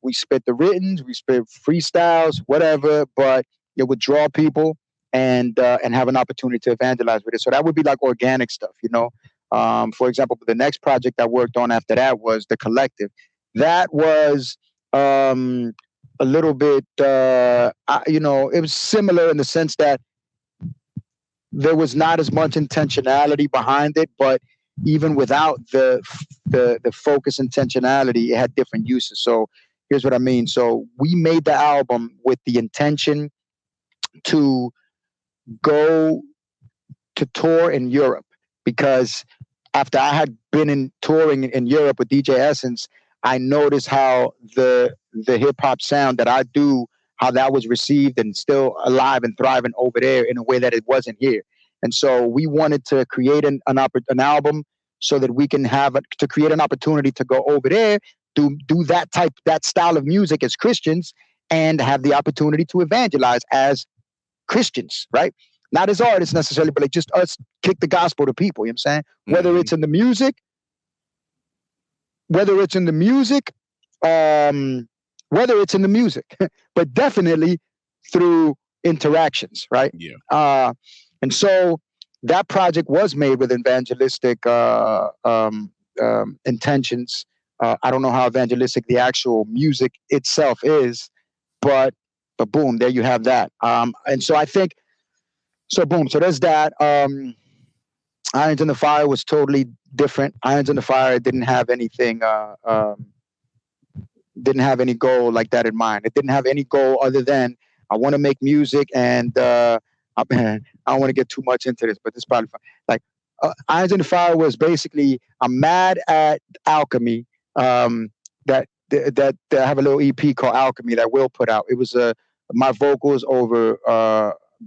We spit the writtens, we spit freestyles, whatever, but it would draw people and have an opportunity to evangelize with it. So that would be like organic stuff. For example, the next project I worked on after that was The Collective. That was a little bit, it was similar in the sense that there was not as much intentionality behind it, but even without the focus intentionality, it had different uses. So here's what I mean. So we made the album with the intention to go to tour in Europe, because after I had been touring in Europe with DJ Essence, I noticed how the hip hop sound that I do, how that was received and still alive and thriving over there in a way that it wasn't here. And so we wanted to create an album so that we can to create an opportunity to go over there, do that style of music as Christians, and have the opportunity to evangelize as Christians, right? Not as artists necessarily, but like just us kick the gospel to people. You know what I'm saying? Whether it's in the music, whether it's in the music, but definitely through interactions, right? Yeah. And so that project was made with evangelistic intentions. I don't know how evangelistic the actual music itself is, but boom, there you have that. And so I think, so boom, so there's that. Irons in the Fire was totally different. Irons in the Fire didn't have anything, didn't have any goal like that in mind. It didn't have any goal other than I want to make music, and I don't want to get too much into this, but this is probably fun. Like Irons in the Fire was basically, I'm mad at Alchemy, that I have a little EP called Alchemy that Will put out. It was my vocals over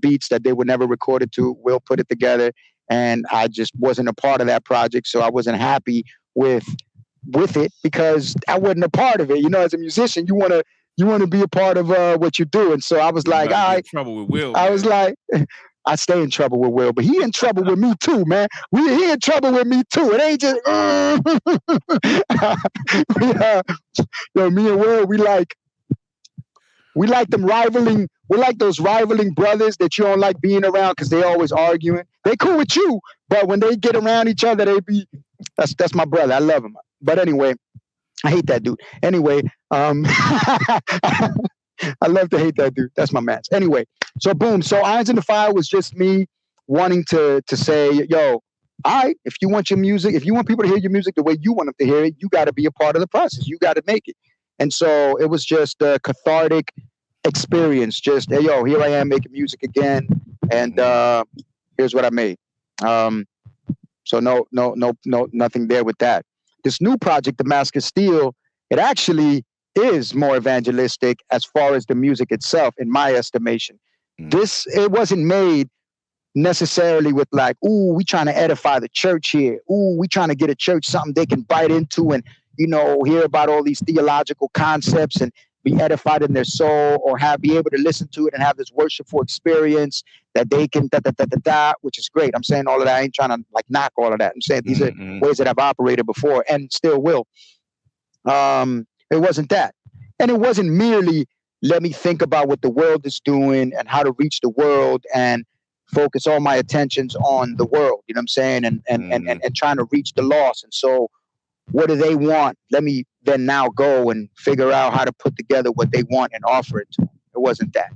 beats that they were never recorded to. Will put it together, and I just wasn't a part of that project, so I wasn't happy with it because I wasn't a part of it. As a musician, you want to be a part of what you do, and so I was like, all right. Trouble with Will. I was like, I stay in trouble with Will, but he in trouble with me too, man. He in trouble with me too. It ain't just me and Will, we like them rivaling. We're like those rivaling brothers that you don't like being around because they always arguing. They cool with you, but when they get around each other, that's my brother. I love him. But anyway, I hate that dude. Anyway, I love to hate that dude. That's my match. Anyway, so boom. So Irons in the Fire was just me wanting to say, yo, all right, if you want your music, if you want people to hear your music the way you want them to hear it, you got to be a part of the process. You got to make it. And so it was just a cathartic experience. Just, hey, yo, here I am making music again, and here's what I made. So nothing there with that. This new project, Damascus Steel, it actually is more evangelistic as far as the music itself, in my estimation. It wasn't made necessarily with like, ooh, we trying to edify the church here. Ooh, we trying to get a church something they can bite into and, hear about all these theological concepts and be edified in their soul, or be able to listen to it and have this worshipful experience that they can which is great. I'm saying all of that. I ain't trying to like knock all of that. I'm saying these are ways that I've operated before and still will. It wasn't that. And it wasn't merely let me think about what the world is doing and how to reach the world and focus all my attentions on the world, you know what I'm saying? And trying to reach the lost. And so what do they want? Let me then now go and figure out how to put together what they want and offer it to them. It wasn't that.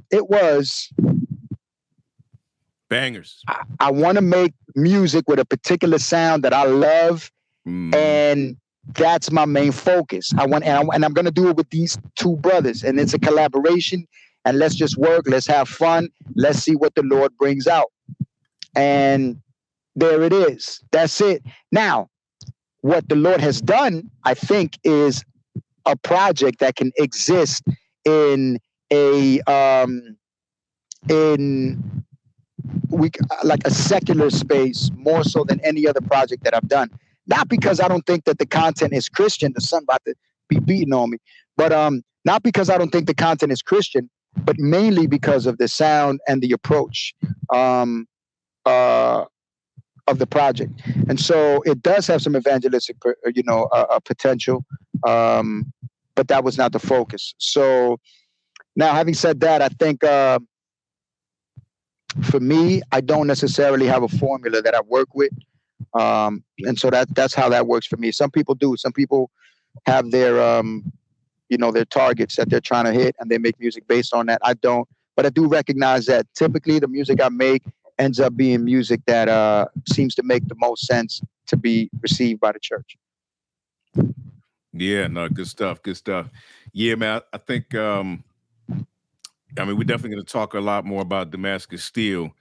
It was bangers. I want to make music with a particular sound that I love, and that's my main focus. I'm going to do it with these two brothers, and it's a collaboration. And let's just work. Let's have fun. Let's see what the Lord brings out. And there it is. That's it. Now, what the Lord has done, I think, is a project that can exist in like a secular space more so than any other project that I've done. Not because I don't think that the content is Christian. The sun about to be beating on me, but not because I don't think the content is Christian, but mainly because of the sound and the approach of the project. And so it does have some evangelistic, potential, but that was not the focus. So now, having said that, I think for me, I don't necessarily have a formula that I work with. And so that's how that works for me. Some people do. Some people have their their targets that they're trying to hit, and they make music based on that. I don't, but I do recognize that typically the music I make ends up being music that seems to make the most sense to be received by the church. Yeah, no, good stuff. Good stuff. Yeah, man, I think, we're definitely going to talk a lot more about Damascus Steel,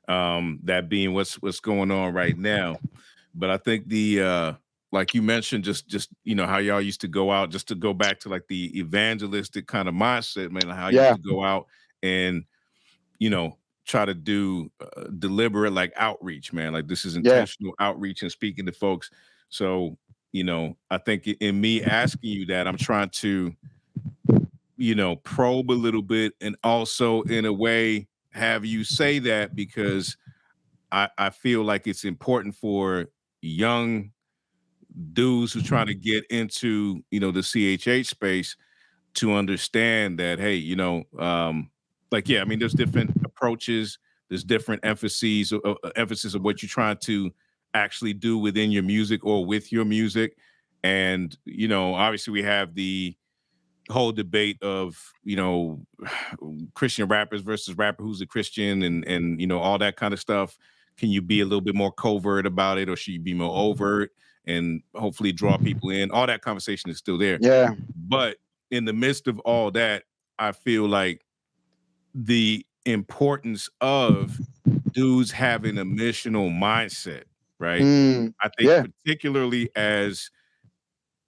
that being what's going on right now. But I think like you mentioned, just how y'all used to go out, just to go back to like the evangelistic kind of mindset, man, how you used to go out and, try to do deliberate like outreach, man. Like this is intentional outreach and speaking to folks. So, I think in me asking you that, I'm trying to, probe a little bit and also in a way have you say that because I feel like it's important for young dudes who trying to get into, the CHH space to understand that, hey, there's different approaches, there's different emphases of what you're trying to actually do within your music or with your music. And, obviously we have the whole debate of, Christian rappers versus rapper who's a Christian and all that kind of stuff. Can you be a little bit more covert about it, or should you be more overt and hopefully draw people in? All that conversation is still there. Yeah. But in the midst of all that, I feel like the importance of dudes having a missional mindset, right? I think particularly as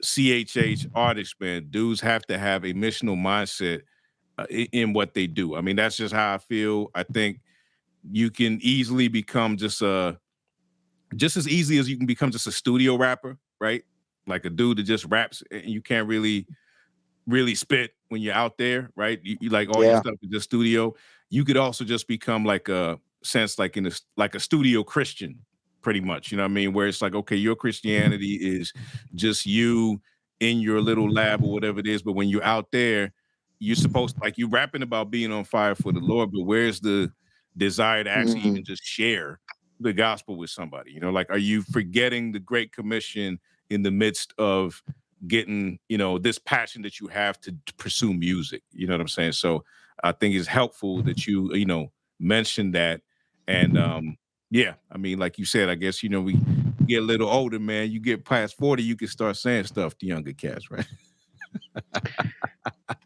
CHH artists, man, dudes have to have a missional mindset in what they do. I mean, that's just how I feel. I think you can easily become just as easy as you can become just a studio rapper, right? Like a dude that just raps and you can't really spit when you're out there, right? You like all your stuff is just studio. You could also just become like a sense like like a studio Christian, pretty much. You know what I mean? Where it's like, okay, your Christianity is just you in your little lab or whatever it is, but when you're out there, you're supposed to, like, you rapping about being on fire for the Lord, but where's the desire to actually even just share the gospel with somebody? You know, like, are you forgetting the Great Commission in the midst of getting, you know, this passion that you have to pursue music? You know what I'm saying? So I think it's helpful that you know, mentioned that. And yeah, I mean, like you said, I guess, you know, we get a little older, man. You get past 40, you can start saying stuff to younger cats, right?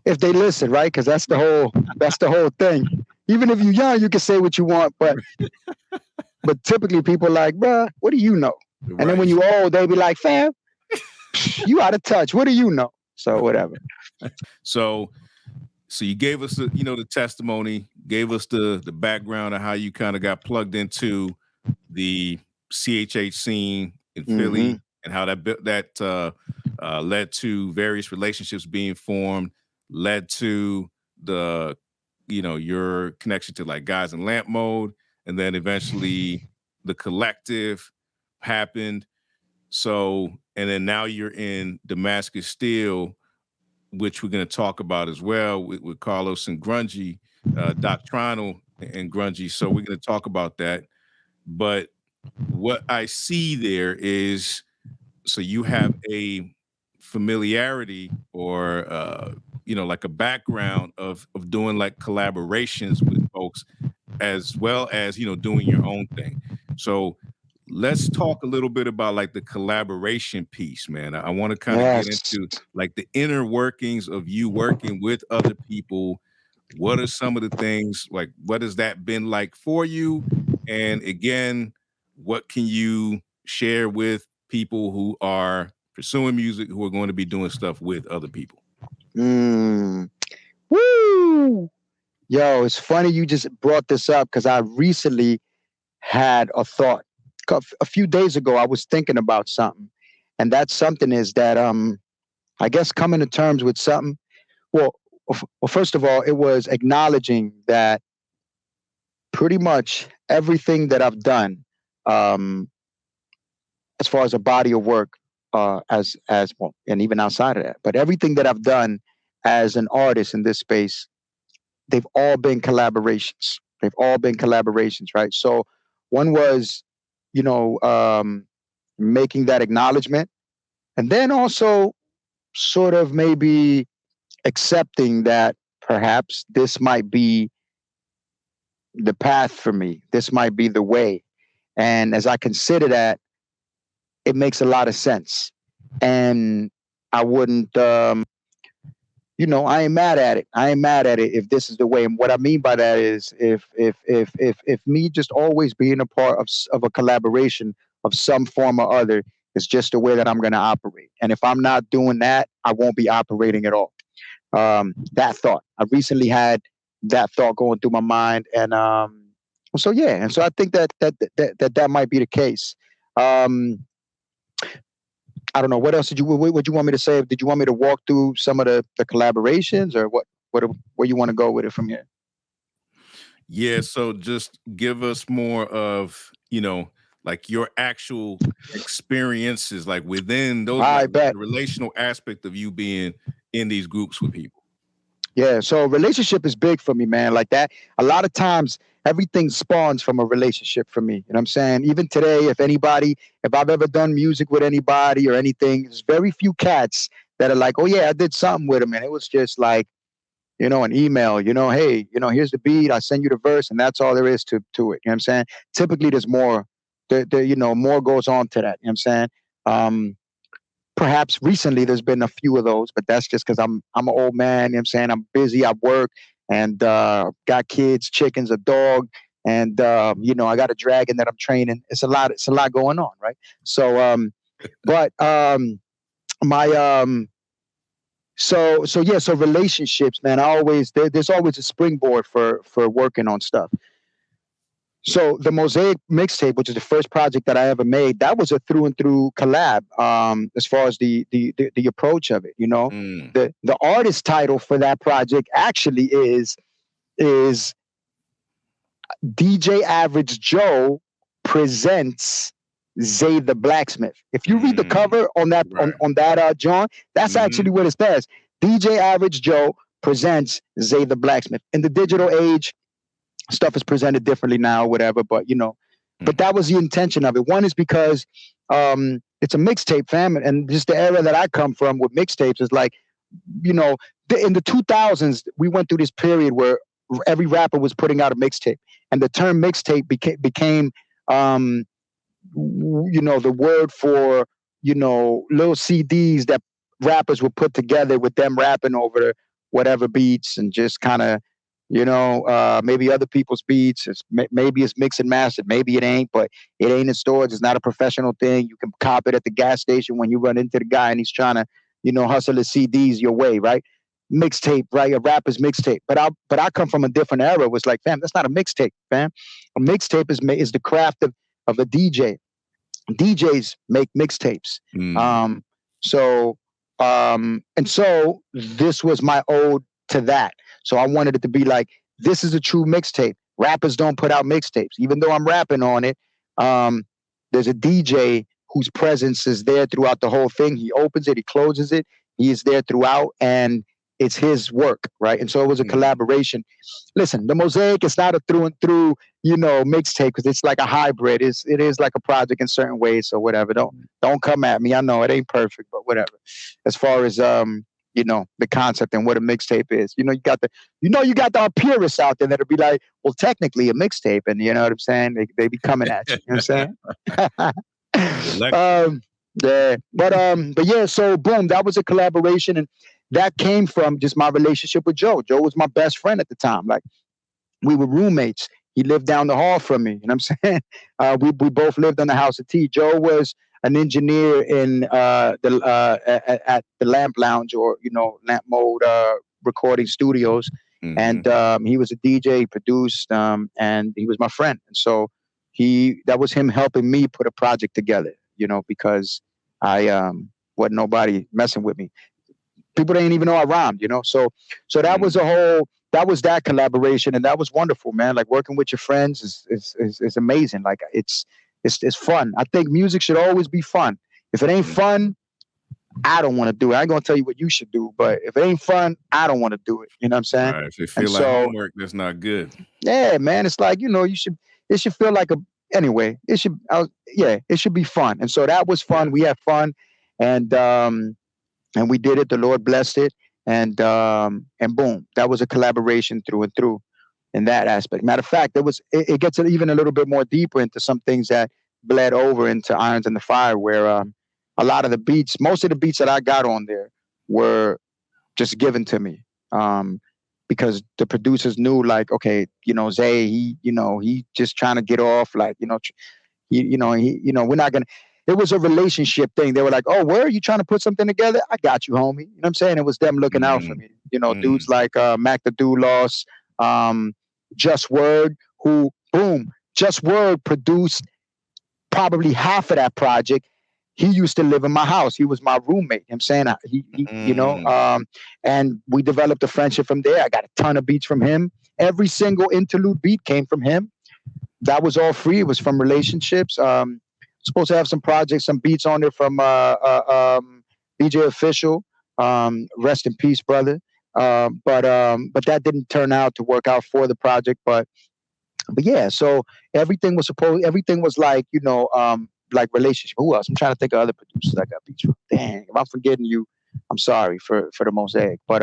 If they listen, right? Because that's the whole thing. Even if you're young, you can say what you want, but typically people are like, bruh, what do you know? And then when you old, they be like, fam, you out of touch. What do you know? So whatever. So you gave us the, you know, the testimony, gave us the background of how you kind of got plugged into the CHH scene in Philly, and how that led to various relationships being formed, led to the, you know, your connection to like Guys in Lamp Mode, and then eventually the collective happened. So, and then now you're in Damascus Steel, which we're going to talk about as well with Carlos and Grungy, Doctrinal and Grungy. So we're going to talk about that. But what I see there is, so you have a familiarity or, you know, like a background of doing like collaborations with folks, as well as, you know, doing your own thing. So let's talk a little bit about like the collaboration piece, man. I want to kind of get into like the inner workings of you working with other people. What are some of the things, like, what has that been like for you? And again, what can you share with people who are pursuing music, who are going to be doing stuff with other people? Woo! Yo, it's funny you just brought this up, because I recently had a thought. A few days ago, I was thinking about something, and that something is that I guess coming to terms with something. Well, first of all, it was acknowledging that pretty much everything that I've done, as far as a body of work, as well, and even outside of that, but everything that I've done as an artist in this space, they've all been collaborations. They've all been collaborations, right? So one was, you know, making that acknowledgement, and then also sort of maybe accepting that perhaps this might be the path for me. This might be the way. And as I consider that, it makes a lot of sense. And I wouldn't, you know, I ain't mad at it. I ain't mad at it if this is the way. And what I mean by that is if me just always being a part of a collaboration of some form or other is just the way that I'm going to operate. And if I'm not doing that, I won't be operating at all. That thought, I recently had that thought going through my mind. And so, yeah. And so I think that might be the case. I don't know. What else did you want me to say? Did you want me to walk through some of the collaborations, or where you want to go with it from here? Yeah. So just give us more of, you know, like your actual experiences, like within those, like, the relational aspect of you being in these groups with people. Yeah. So relationship is big for me, man. Like that. A lot of times everything spawns from a relationship for me. You know what I'm saying? Even today, if I've ever done music with anybody or anything, there's very few cats that are like, oh yeah, I did something with him. And it was just like, you know, an email, you know, hey, you know, here's the beat, I send you the verse, and that's all there is to it. You know what I'm saying? Typically there's more, you know, more goes on to that. You know what I'm saying? Perhaps recently there's been a few of those, but that's just because I'm an old man. You know what I'm saying? I'm busy, I work, and got kids, chickens, a dog, and you know, I got a dragon that I'm training. It's a lot going on, right? So so relationships, man. There's always a springboard for working on stuff. So the Mosaic mixtape, which is the first project that I ever made, that was a through and through collab. As far as the approach of it, you know, the artist title for that project actually is DJ Average Joe presents Zae Da Blacksmith. If you read the cover on that on that John, that's actually what it says. DJ Average Joe presents Zae Da Blacksmith. In the digital age, stuff is presented differently now, whatever. But you know, But that was the intention of it. One is because it's a mixtape, fam, and just the era that I come from with mixtapes is like, you know, in the 2000s, we went through this period where every rapper was putting out a mixtape, and the term mixtape became you know, the word for, you know, little CDs that rappers would put together with them rapping over whatever beats and just kind of, you know, maybe other people's beats. Maybe it's mixed and mastered, maybe it ain't, but it ain't in stores. It's not a professional thing. You can cop it at the gas station when you run into the guy and he's trying to, you know, hustle his CDs your way, right? Mixtape, right? A rapper's mixtape. But I come from a different era. It was like, fam, that's not a mixtape, fam. A mixtape is the craft of a DJ. DJs make mixtapes. So this was my ode to that. So I wanted it to be like, this is a true mixtape. Rappers don't put out mixtapes. Even though I'm rapping on it, there's a DJ whose presence is there throughout the whole thing. He opens it, he closes it, he is there throughout, and it's his work, right? And so it was a collaboration. Listen, the Mosaic is not a through and through, you know, mixtape, because it's like a hybrid. It is like a project in certain ways, so whatever. Don't come at me. I know it ain't perfect, but whatever. As far as you know, the concept and what a mixtape is. You got the purists out there that'll be like, well, technically a mixtape, and you know what I'm saying? They be coming at you. You know what I'm saying? Yeah. But yeah, so boom, that was a collaboration, and that came from just my relationship with Joe. Joe was my best friend at the time. Like, we were roommates. He lived down the hall from me. You know what I'm saying? We both lived on the House of Tea. Joe was an engineer in at the Lamp Lounge, or, you know, Lamp Mode recording studios. And he was a DJ, produced, and he was my friend. And so that was him helping me put a project together, you know, because I wasn't nobody messing with me. People didn't even know I rhymed, you know? So that was that collaboration, and that was wonderful, man. Like, working with your friends is amazing. Like, it's fun. I think music should always be fun. If it ain't fun, I don't want to do it. I ain't gonna tell you what you should do, but if it ain't fun, I don't want to do it. You know what I'm saying? Right. If it feel like homework, that's not good. Yeah, man. It's like, you know, it should feel like it should be fun. And so that was fun. We had fun, and we did it. The Lord blessed it. And boom, that was a collaboration through and through in that aspect. Matter of fact, it gets even a little bit more deeper into some things that bled over into Irons in the Fire, where a lot of the beats, most of the beats that I got on there were just given to me. Because the producers knew, like, okay, you know, Zae, he just trying to get off, like, you know, we're not gonna. It was a relationship thing. They were like, oh, where are you trying to put something together? I got you, homie. You know what I'm saying? It was them looking out for me. You know, dudes like Mac the Doulos, Just Word, who, boom, Just Word produced probably half of that project. He used to live in my house. He was my roommate. You know what I'm saying? You know, and we developed a friendship from there. I got a ton of beats from him. Every single interlude beat came from him. That was all free. It was from relationships. Supposed to have some projects, some beats on there from BJ Official. Rest in peace, brother. But that didn't turn out to work out for the project. But yeah, so everything was like, you know, like relationship. Who else? I'm trying to think of other producers I got beats from. Dang, if I'm forgetting you, I'm sorry for the Mosaic. But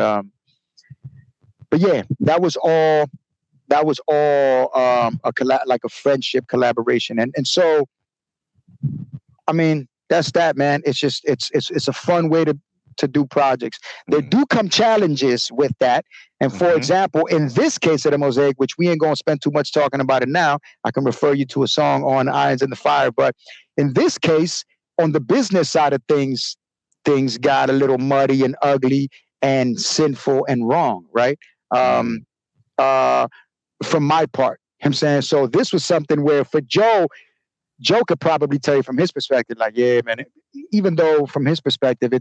yeah, that was all like a friendship collaboration. And so, I mean, that's that, man. It's just it's a fun way to do projects. There do come challenges with that. And for example, in this case of the Mosaic, which we ain't gonna spend too much talking about it now, I can refer you to a song on Irons in the Fire. But in this case, on the business side of things got a little muddy and ugly and sinful and wrong, right? From my part. You know what I'm saying? So this was something where for Joe could probably tell you from his perspective, like, yeah, man, even though from his perspective,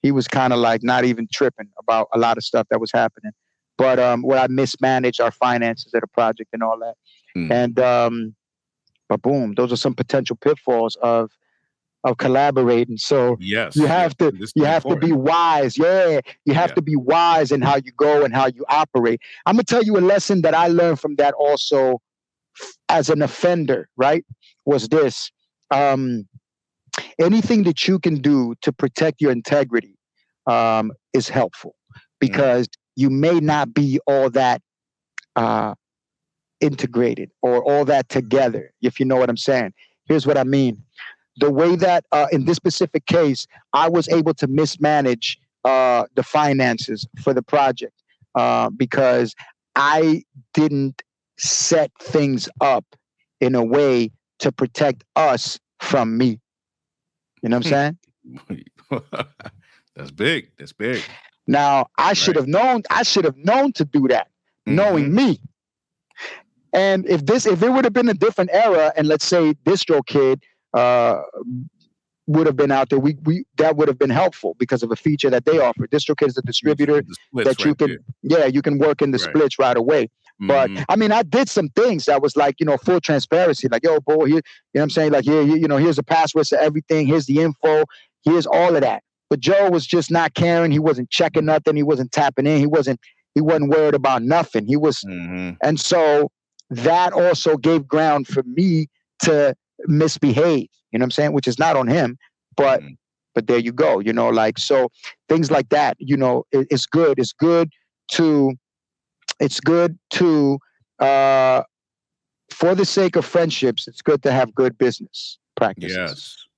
he was kind of like not even tripping about a lot of stuff that was happening. But where I mismanaged our finances at a project and all that. And but boom, those are some potential pitfalls of collaborating. So yes, you have to be wise. Yeah, you have to be wise in how you go and how you operate. I'm gonna tell you a lesson that I learned from that also as an offender, right, was this. Um, Anything that you can do to protect your integrity is helpful, because you may not be all that uh, integrated or all that together, if you know what I'm saying. Here's what I mean. The way that in this specific case, I was able to mismanage the finances for the project because I didn't set things up in a way to protect us from me. You know what I'm saying? That's big. That's big. Now, I should have known. I should have known to do that, knowing me. And if it would have been a different era, and let's say DistroKid would have been out there, we that would have been helpful because of a feature that they offer. DistroKid is a distributor that you can, you can work in the splits right away. But I mean, I did some things that was like, full transparency. Like, yo, boy, here, you know what I'm saying? Like, here, here's the passwords to everything. Here's the info. Here's all of that. But Joe was just not caring. He wasn't checking nothing. He wasn't tapping in. He wasn't worried about nothing. He was, and so that also gave ground for me to misbehave. You know what I'm saying? Which is not on him, but there you go. So things like that. It's good. It's good to for the sake of friendships, it's good to have good business practices.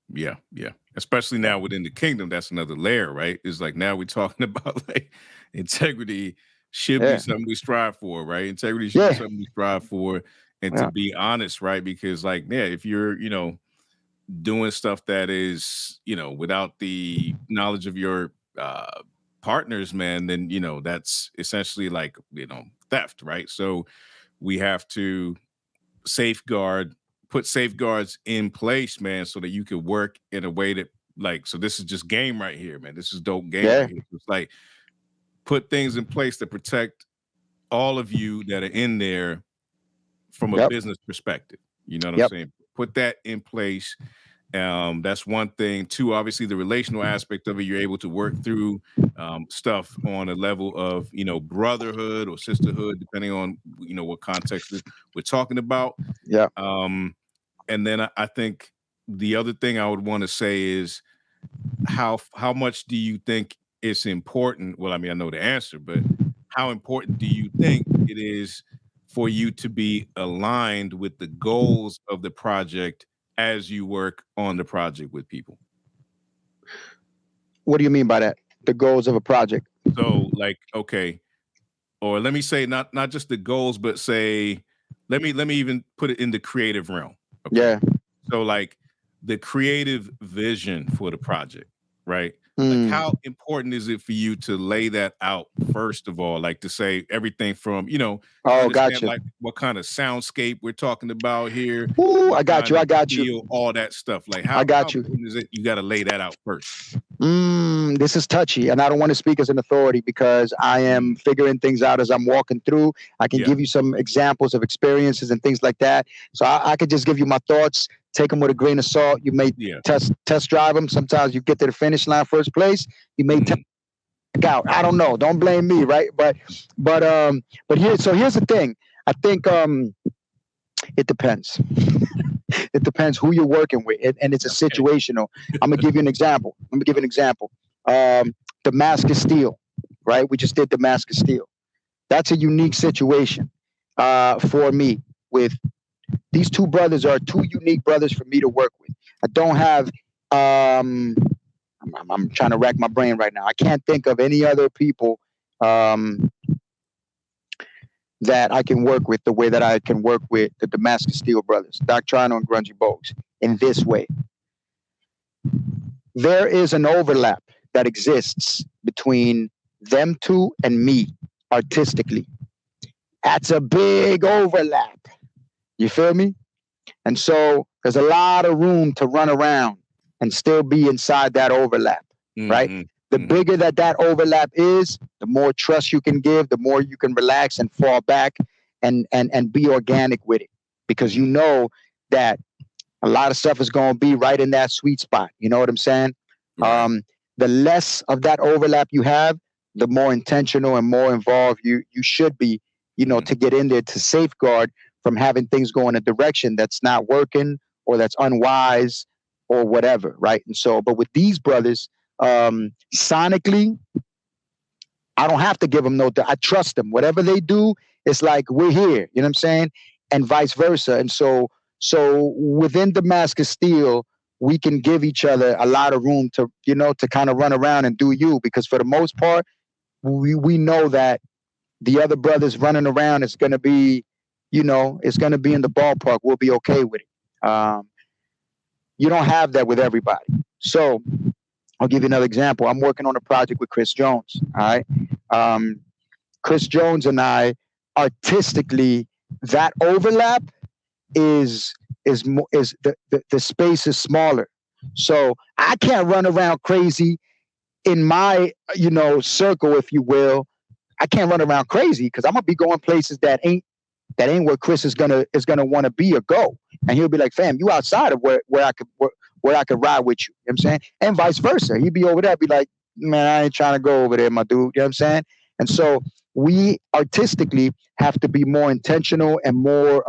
Yes. Yeah. Especially now within the kingdom, that's another layer, right? It's like now we're talking about like integrity should be something we strive for, right? Integrity should be something we strive for, and to be honest, right? Because like, if you're, doing stuff that is, without the knowledge of your partners, man, then, that's essentially like, theft, right? So we have to put safeguards in place, man, so that you can work in a way that, like, so this is just game right here, man. This is dope game right here. It's like, put things in place to protect all of you that are in there from a business perspective. You know what I'm saying? Put that in place. That's one thing. Two, obviously the relational aspect of it, you're able to work through stuff on a level of, brotherhood or sisterhood, depending on, what context we're talking about. Yeah. And then I think the other thing I would want to say is how much do you think it's important? Well, I mean, I know the answer, but how important do you think it is for you to be aligned with the goals of the project as you work on the project with people? What do you mean by that? The goals of a project? So like, okay, or let me say not just the goals, but say, let me even put it in the creative realm. Okay? Yeah. So like the creative vision for the project, right? Like, how important is it for you to lay that out first of all? Like to say everything from, gotcha. Like what kind of soundscape we're talking about here. Ooh, I got you. All that stuff. Like how important is it? You got to lay that out first. This is touchy, and I don't want to speak as an authority because I am figuring things out as I'm walking through. I can give you some examples of experiences and things like that. So I could just give you my thoughts. Take them with a grain of salt. You may test drive them. Sometimes you get to the finish line first place. You may take out. I don't know. Don't blame me, right? But here's the thing. I think it depends. It depends who you're working with, and it's a situational. I'm gonna give you an example. Damascus Steel, right? We just did Damascus Steel. That's a unique situation for me with. These two brothers are two unique brothers for me to work with. I don't have, I'm trying to rack my brain right now. I can't think of any other people that I can work with the way that I can work with the Damascus Steel brothers, Doctrino and Grungy Bogues, in this way. There is an overlap that exists between them two and me artistically. That's a big overlap. You feel me? And so there's a lot of room to run around and still be inside that overlap, right? The bigger that overlap is, the more trust you can give, the more you can relax and fall back and be organic with it. Because you know that a lot of stuff is going to be right in that sweet spot. You know what I'm saying? Right. The less of that overlap you have, the more intentional and more involved you should be, to get in there to safeguard from having things go in a direction that's not working or that's unwise or whatever, right? And so, but with these brothers, sonically, I don't have to give them no. I trust them. Whatever they do, it's like we're here. You know what I'm saying? And vice versa. And so within Damascus Steel, we can give each other a lot of room to, to kind of run around and do you, because for the most part, we know that the other brothers running around is going to be, it's going to be in the ballpark. We'll be okay with it. You don't have that with everybody. So I'll give you another example. I'm working on a project with Chris Jones. All right. Chris Jones and I, artistically, that overlap is the space is smaller. So I can't run around crazy in my, circle, if you will. I can't run around crazy because I'm gonna be going places that ain't where Chris is gonna want to be or go. And he'll be like, fam, you outside of where I could ride with you. You know what I'm saying? And vice versa. He'd be over there, be like, man, I ain't trying to go over there, my dude. You know what I'm saying? And so we artistically have to be more intentional and more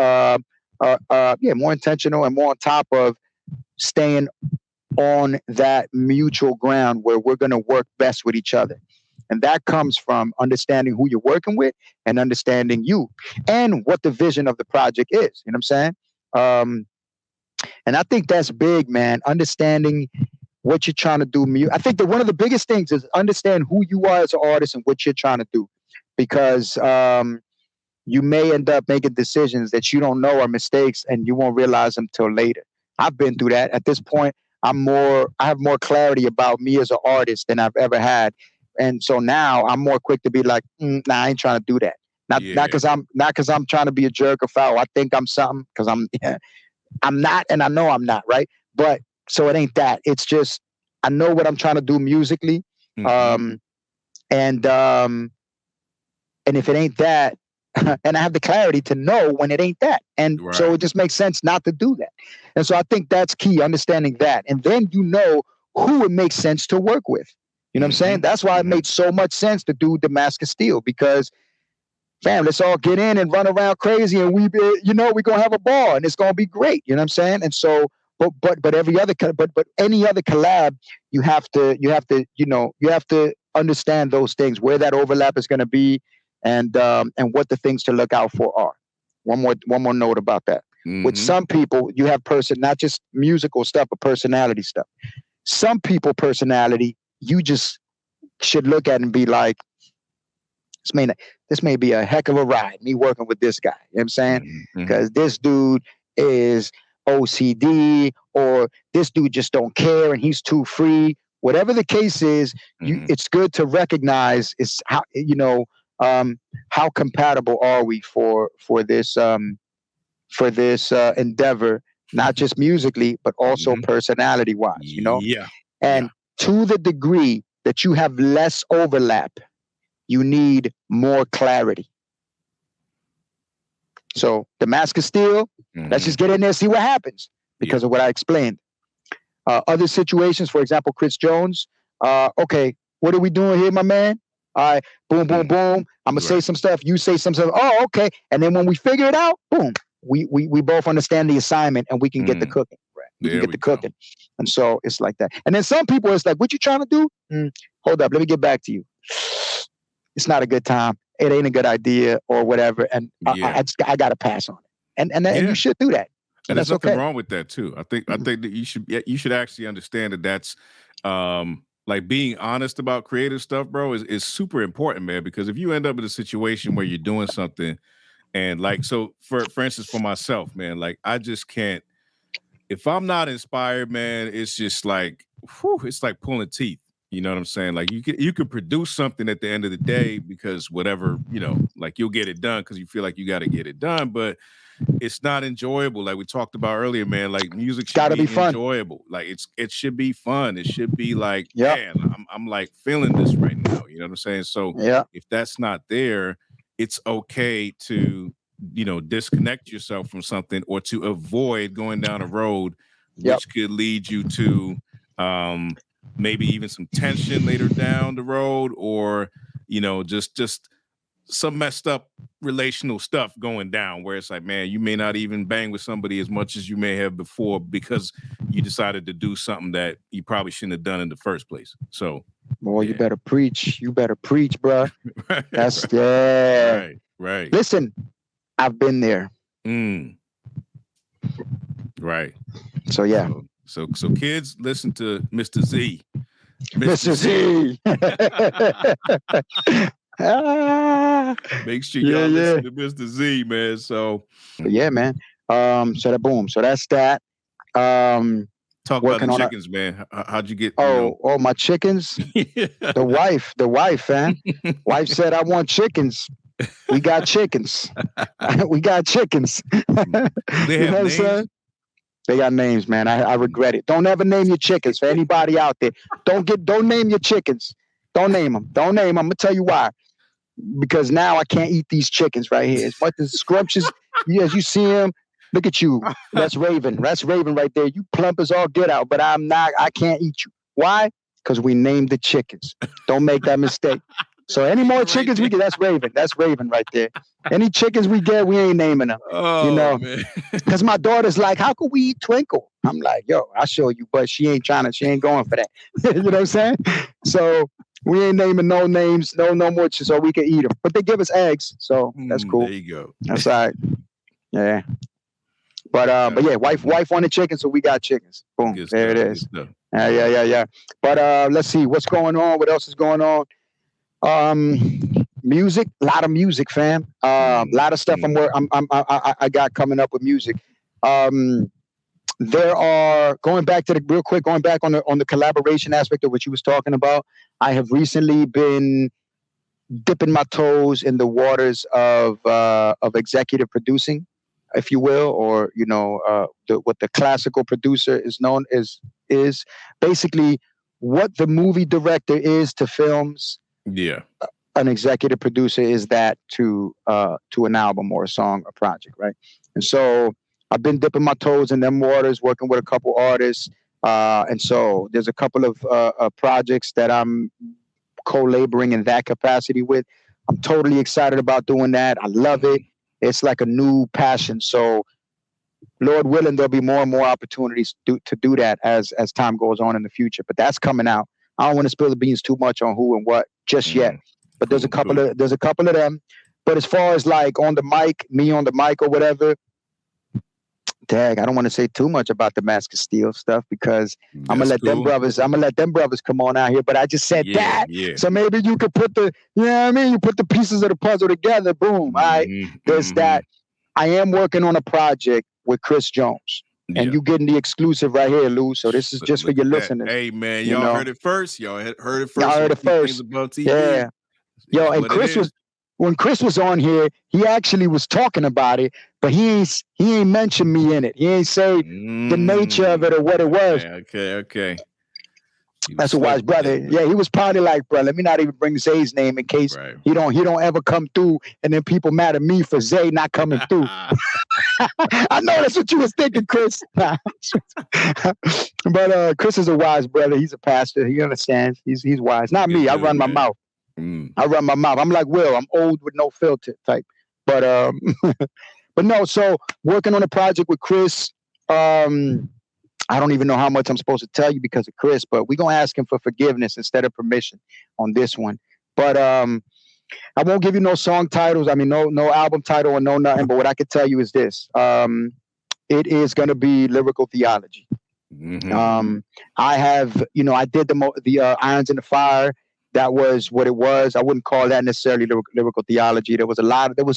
more intentional and more on top of staying on that mutual ground where we're going to work best with each other. And that comes from understanding who you're working with and understanding you and what the vision of the project is. You know what I'm saying? And I think that's big, man. Understanding what you're trying to do. I think that one of the biggest things is understand who you are as an artist and what you're trying to do, because you may end up making decisions that you don't know are mistakes and you won't realize them till later. I've been through that. At this point, I have more clarity about me as an artist than I've ever had. And so now I'm more quick to be like, nah, I ain't trying to do that. Not because I'm trying to be a jerk or foul. I think I'm something because I'm not, and I know I'm not, right? But so it ain't that. It's just I know what I'm trying to do musically, and if it ain't that, and I have the clarity to know when it ain't that, and so it just makes sense not to do that. And so I think that's key, understanding that, and then who it makes sense to work with. You know what I'm saying? That's why it made so much sense to do Damascus Steel, because, fam, let's all get in and run around crazy, and we're gonna have a ball, and it's gonna be great. You know what I'm saying? And so, but any other collab, you have to understand those things, where that overlap is gonna be, and what the things to look out for are. One more note about that. With some people, you have not just musical stuff, but personality stuff. Some people, personality, you just should look at and be like, this may be a heck of a ride, me working with this guy. You know what I'm saying? Because this dude is OCD, or this dude just don't care and he's too free. Whatever the case is, it's good to recognize is how compatible are we for this endeavor, not just musically, but also personality wise, Yeah. And to the degree that you have less overlap, you need more clarity. So Damascus Steel, let's just get in there, see what happens because of what I explained. Other situations, for example, Chris Jones. Okay, what are we doing here, my man? All right, boom, boom, boom. I'm gonna say some stuff. You say some stuff. Oh, okay. And then when we figure it out, boom, we both understand the assignment and we can get the cooking. Right? We can get the cooking. And so it's like that. And then some people, it's like, what you trying to do? Hold up, let me get back to you. It's not a good time. It ain't a good idea or whatever. And I got to pass on it. And you should do that. And there's nothing wrong with that too. I think that you should actually understand that that's like being honest about creative stuff, bro, is super important, man. Because if you end up in a situation where you're doing something and like, so for instance, for myself, man, like I just can't, if I'm not inspired, man, it's just like, it's like pulling teeth. You know what I'm saying? Like you could produce something at the end of the day because whatever, like you'll get it done because you feel like you got to get it done, but it's not enjoyable. Like we talked about earlier, man, like music should be fun. Enjoyable. Like it should be fun. It should be like, man, I'm like feeling this right now. You know what I'm saying? So if that's not there, it's okay to, disconnect yourself from something or to avoid going down a road, which could lead you to, maybe even some tension later down the road, or just some messed up relational stuff going down where it's like, man, you may not even bang with somebody as much as you may have before because you decided to do something that you probably shouldn't have done in the first place. So, boy, you better preach. You better preach, bro. That's right. Listen, I've been there. Right. So yeah. So kids, listen to Mr. Z. Mr. Z. Make sure y'all listen to Mr. Z, man. So yeah, man. So that's that. Talk about the chickens, man. How'd you get? Oh, my chickens. The wife, man. Wife said, "I want chickens." We got chickens. We got chickens. They have names. They got names, man. I regret it. Don't ever name your chickens. For anybody out there, don't name your chickens. Don't name them. I'm gonna tell you why. Because now I can't eat these chickens right here. As much as scrumptious, as you see them, look at you. That's Raven. That's Raven right there. You plump as all get out, but I'm not. I can't eat you. Why? Because we named the chickens. Don't make that mistake. So any more chickens we get, that's Raven. That's Raven right there. Any chickens we get, we ain't naming them. Oh, because my daughter's like, how could we eat Twinkle? I'm like, yo, I'll show you, but she ain't going for that. You know what I'm saying? So we ain't naming no names, no more, so we can eat them. But they give us eggs, so that's cool. There you go. That's all right. Yeah. But yeah, wife wanted chickens, so we got chickens. Boom. There it is. Yeah. But let's see what's going on. What else is going on? Music, a lot of music, fam. A lot of stuff I got coming up with music. There are going back on the collaboration aspect of what you was talking about. I have recently been dipping my toes in the waters of executive producing, if you will, or what the classical producer is known as is basically what the movie director is to films. Yeah. An executive producer is that to an album or a song or project, right? And so I've been dipping my toes in them waters, working with a couple artists. And so there's a couple of projects that I'm co-laboring in that capacity with. I'm totally excited about doing that. I love it. It's like a new passion. So Lord willing, there'll be more and more opportunities to do that as time goes on in the future. But that's coming out. I don't want to spill the beans too much on who and what just yet. But there's a couple of them. But as far as like me on the mic or whatever, I don't want to say too much about the Mask of Steel stuff because I'm gonna let them brothers come on out here. But I just said that. Yeah. So maybe you could put you put the pieces of the puzzle together. Boom. All right. There's that. I am working on a project with Chris Jones. And you getting the exclusive right here, Lou. So this is just for your listeners. Hey, man, y'all heard it first. Y'all heard it first. Y'all heard it first. About TV. Yeah. Yo, and when Chris was on here, he actually was talking about it, but he ain't mentioned me in it. He ain't say the nature of it or what it was. Okay. That's a wise brother. Yeah, he was probably like, bro, let me not even bring Zay's name in case he don't ever come through, and then people mad at me for Zay not coming through. I know that's what you was thinking, Chris. But Chris is a wise brother. He's a pastor. He understands. He's wise. Not me. I run my mouth. I run my mouth. I'm like Will. I'm old with no filter type. But but no. So working on a project with Chris. I don't even know how much I'm supposed to tell you because of Chris, but we're going to ask him for forgiveness instead of permission on this one. But I won't give you no song titles. I mean, no album title or no nothing. But what I can tell you is this. It is going to be lyrical theology. I have, I did the Irons in the Fire. That was what it was. I wouldn't call that necessarily lyrical theology. There was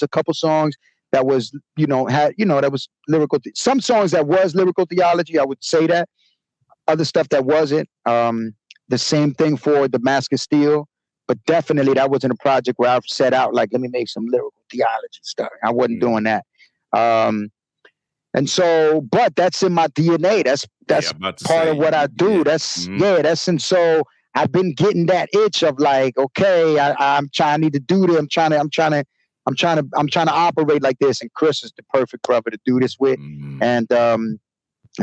a couple songs that was, that was lyrical. Some songs that was lyrical theology, I would say that. Other stuff that wasn't. The same thing for the Mask of Steel, but definitely that wasn't a project where I've set out like, let me make some lyrical theology stuff. I wasn't doing that. And so, but that's in my DNA. That's part of what I do. And so I've been getting that itch of like, okay, I need to do this. I'm trying to operate like this, and Chris is the perfect brother to do this with. And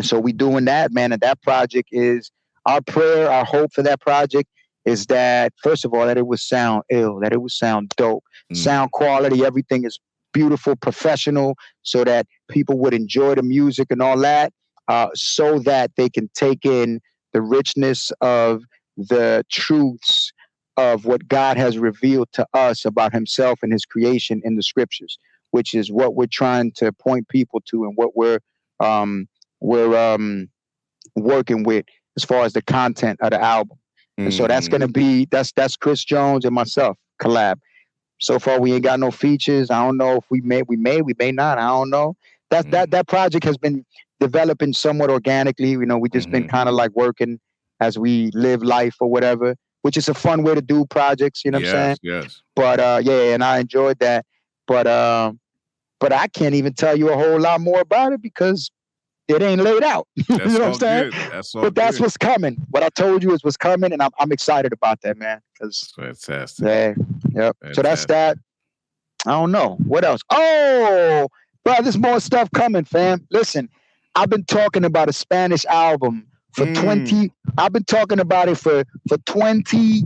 so we doing that, man. And that project is our prayer, our hope for that project is that, first of all, that it would sound ill, that it would sound dope. Sound quality, everything is beautiful, professional, so that people would enjoy the music and all that, so that they can take in the richness of the truths of what God has revealed to us about himself and his creation in the scriptures, which is what we're trying to point people to and what we're working with as far as the content of the album. And so that's gonna be that's Chris Jones and myself collab. So far we ain't got no features. I don't know if we may not. I don't know. That project has been developing somewhat organically. You know, we just been kind of like working as we live life or whatever, which is a fun way to do projects, you know what I'm saying? Yes. But yeah, and I enjoyed that. But I can't even tell you a whole lot more about it because it ain't laid out. You know what I'm saying? That's what's coming. What I told you is what's coming, and I'm excited about that, man. That's fantastic. Yeah, yep. Fantastic. So that's that. I don't know. What else? Oh, bro, there's more stuff coming, fam. Listen, I've been talking about a Spanish album for 20. I've been talking about it for 20,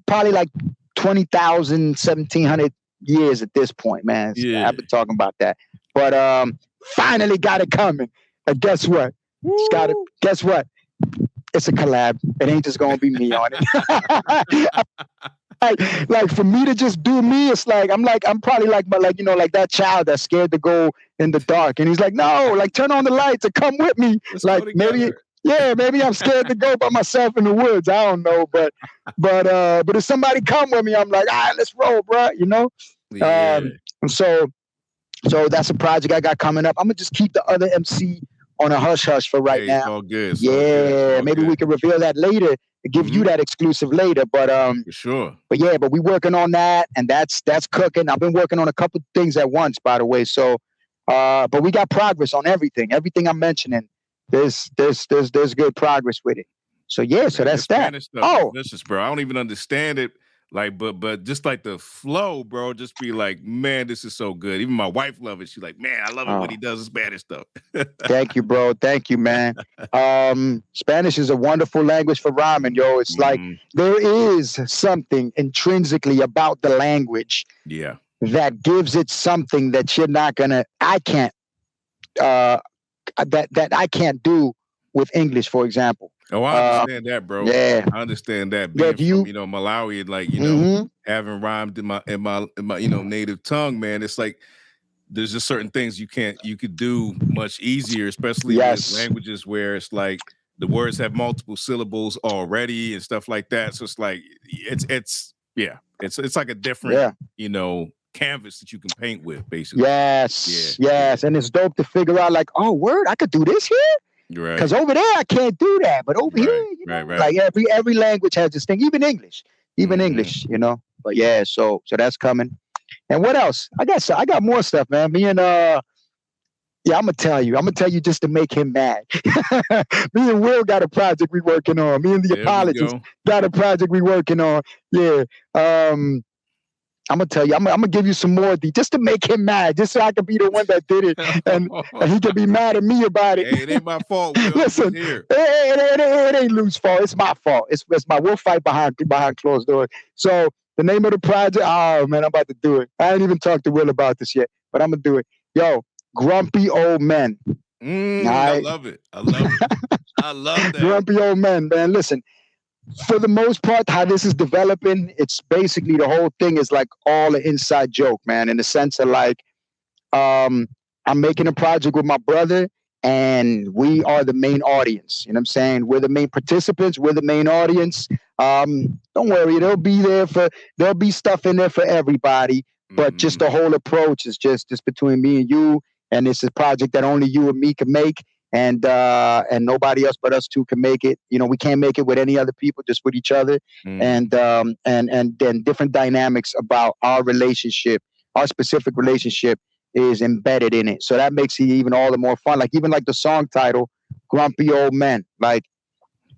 probably like 20,000, 1,700 years at this point, man. Yeah. I've been talking about that. But finally got it coming. And guess what? Guess what? It's a collab. It ain't just gonna be me on it. like for me to just do me, it's like I'm probably like that child that's scared to go in the dark, and he's like, no, like turn on the lights and come with me. Like maybe I'm scared to go by myself in the woods. I don't know, but if somebody come with me, I'm like, all right, let's roll, bro. You know. Yeah. And so that's a project I got coming up. I'm gonna just keep the other MC on a hush hush for right now. It's all good. Maybe we can reveal that later. Give you that exclusive later, but for sure. But we working on that, and that's cooking. I've been working on a couple things at once, by the way. So, but we got progress on everything. Everything I'm mentioning, there's good progress with it. So yeah, so that's that. Oh, delicious, bro. I don't even understand it. Like, but just like the flow, bro, just be like, man, this is so good. Even my wife loves it. She's like, man, I love it when he does the Spanish stuff. Thank you, bro. Thank you, man. Spanish is a wonderful language for rhyming, yo. It's like there is something intrinsically about the language that gives it something that you're not gonna, I can't do with English, for example. Oh, I understand that, bro. Yeah, I understand that. Being from, Malawi, and like, having rhymed in my native tongue, man. It's like there's just certain things you could do much easier, especially with languages where it's like the words have multiple syllables already and stuff like that. So it's like it's like a different canvas that you can paint with, basically. Yes. And it's dope to figure out, like, oh, word, I could do this here. Right. Because over there I can't do that, but over here, like every language has this thing, even English, But yeah, so that's coming. And what else? I got more stuff, man. Me and I'm gonna tell you just to make him mad. Me and Will got a project we working on. Me and the Apologists got a project we working on. Yeah. I'm gonna tell you, I'm gonna give you some more just to make him mad, just so I can be the one that did it, and he can be mad at me about it. Hey, it ain't my fault. Listen, it ain't Lou's fault. It's my fault. It's my. We'll fight behind closed doors. So the name of the project. Oh man, I'm about to do it. I ain't even talked to Will about this yet, but I'm gonna do it. Yo, Grumpy Old Men. I love it. I love that. Grumpy Old Men, man. Listen. For the most part, how this is developing, it's basically the whole thing is like all an inside joke, man, in the sense of like, I'm making a project with my brother and we are the main audience. You know what I'm saying? We're the main participants. We're the main audience. Don't worry. There'll be stuff in there for everybody, but just the whole approach is just between me and you. And it's a project that only you and me can make. And nobody else but us two can make it. We can't make it with any other people, just with each other. And then different dynamics about our relationship, our specific relationship is embedded in it. So that makes it even all the more fun. Like even like the song title, Grumpy Old Men. Like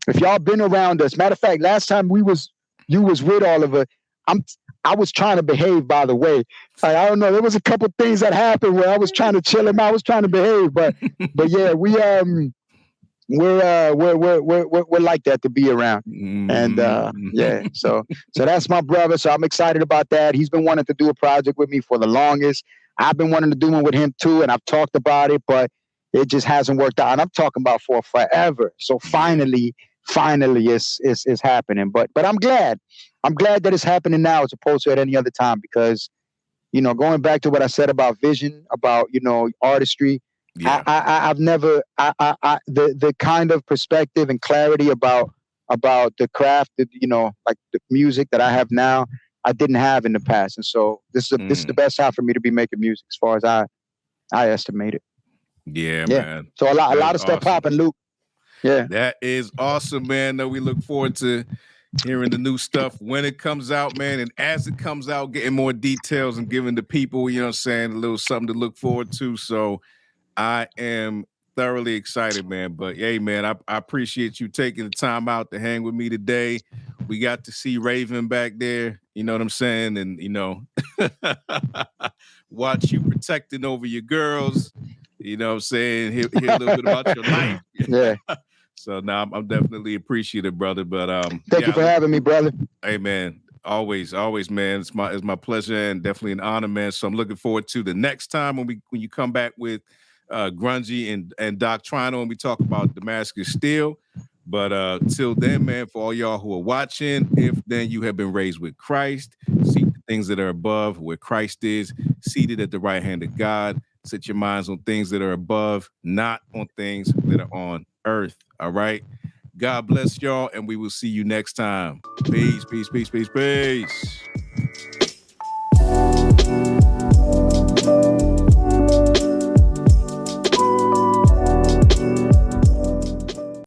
if y'all been around us, matter of fact, last time you was with Oliver, I was trying to behave, by the way. Like, I don't know. There was a couple things that happened where I was trying to chill him out. I was trying to behave, but yeah, we we're like that to be around. And yeah, Mhm. so that's my brother. So I'm excited about that. He's been wanting to do a project with me for the longest. I've been wanting to do one with him too, and I've talked about it, but it just hasn't worked out. And I'm talking about for forever. So finally, it's happening. But I'm glad. I'm glad that it's happening now as opposed to at any other time, because going back to what I said about vision, about artistry, Yeah. I've never the kind of perspective and clarity about the craft that like the music that I have now, I didn't have in the past. And so this is the best time for me to be making music as far as I estimate it. Yeah, Yeah. man. So a That lot is of stuff awesome. popping, Luke. Yeah. That is awesome, man. We look forward to hearing the new stuff when it comes out, man. And as it comes out, getting more details and giving the people, a little something to look forward to. So I am thoroughly excited, man. But hey, man, I appreciate you taking the time out to hang with me today. We got to see Raven back there, you know what I'm saying? And, watch you protecting over your girls, you know what I'm saying? Hear a little bit about your life. Yeah. So now I'm definitely appreciative, brother. But Thank you for having me, brother. hey, man, always, man. It's my pleasure and definitely an honor, man. So I'm looking forward to the next time when you come back with Grungy and Doctrinal and we talk about Damascus Steel. But till then, man, for all y'all who are watching, if then you have been raised with Christ, seek the things that are above where Christ is, seated at the right hand of God. Set your minds on things that are above, not on things that are on earth. All right. God bless y'all, and we will see you next time. Peace, peace, peace, peace, peace.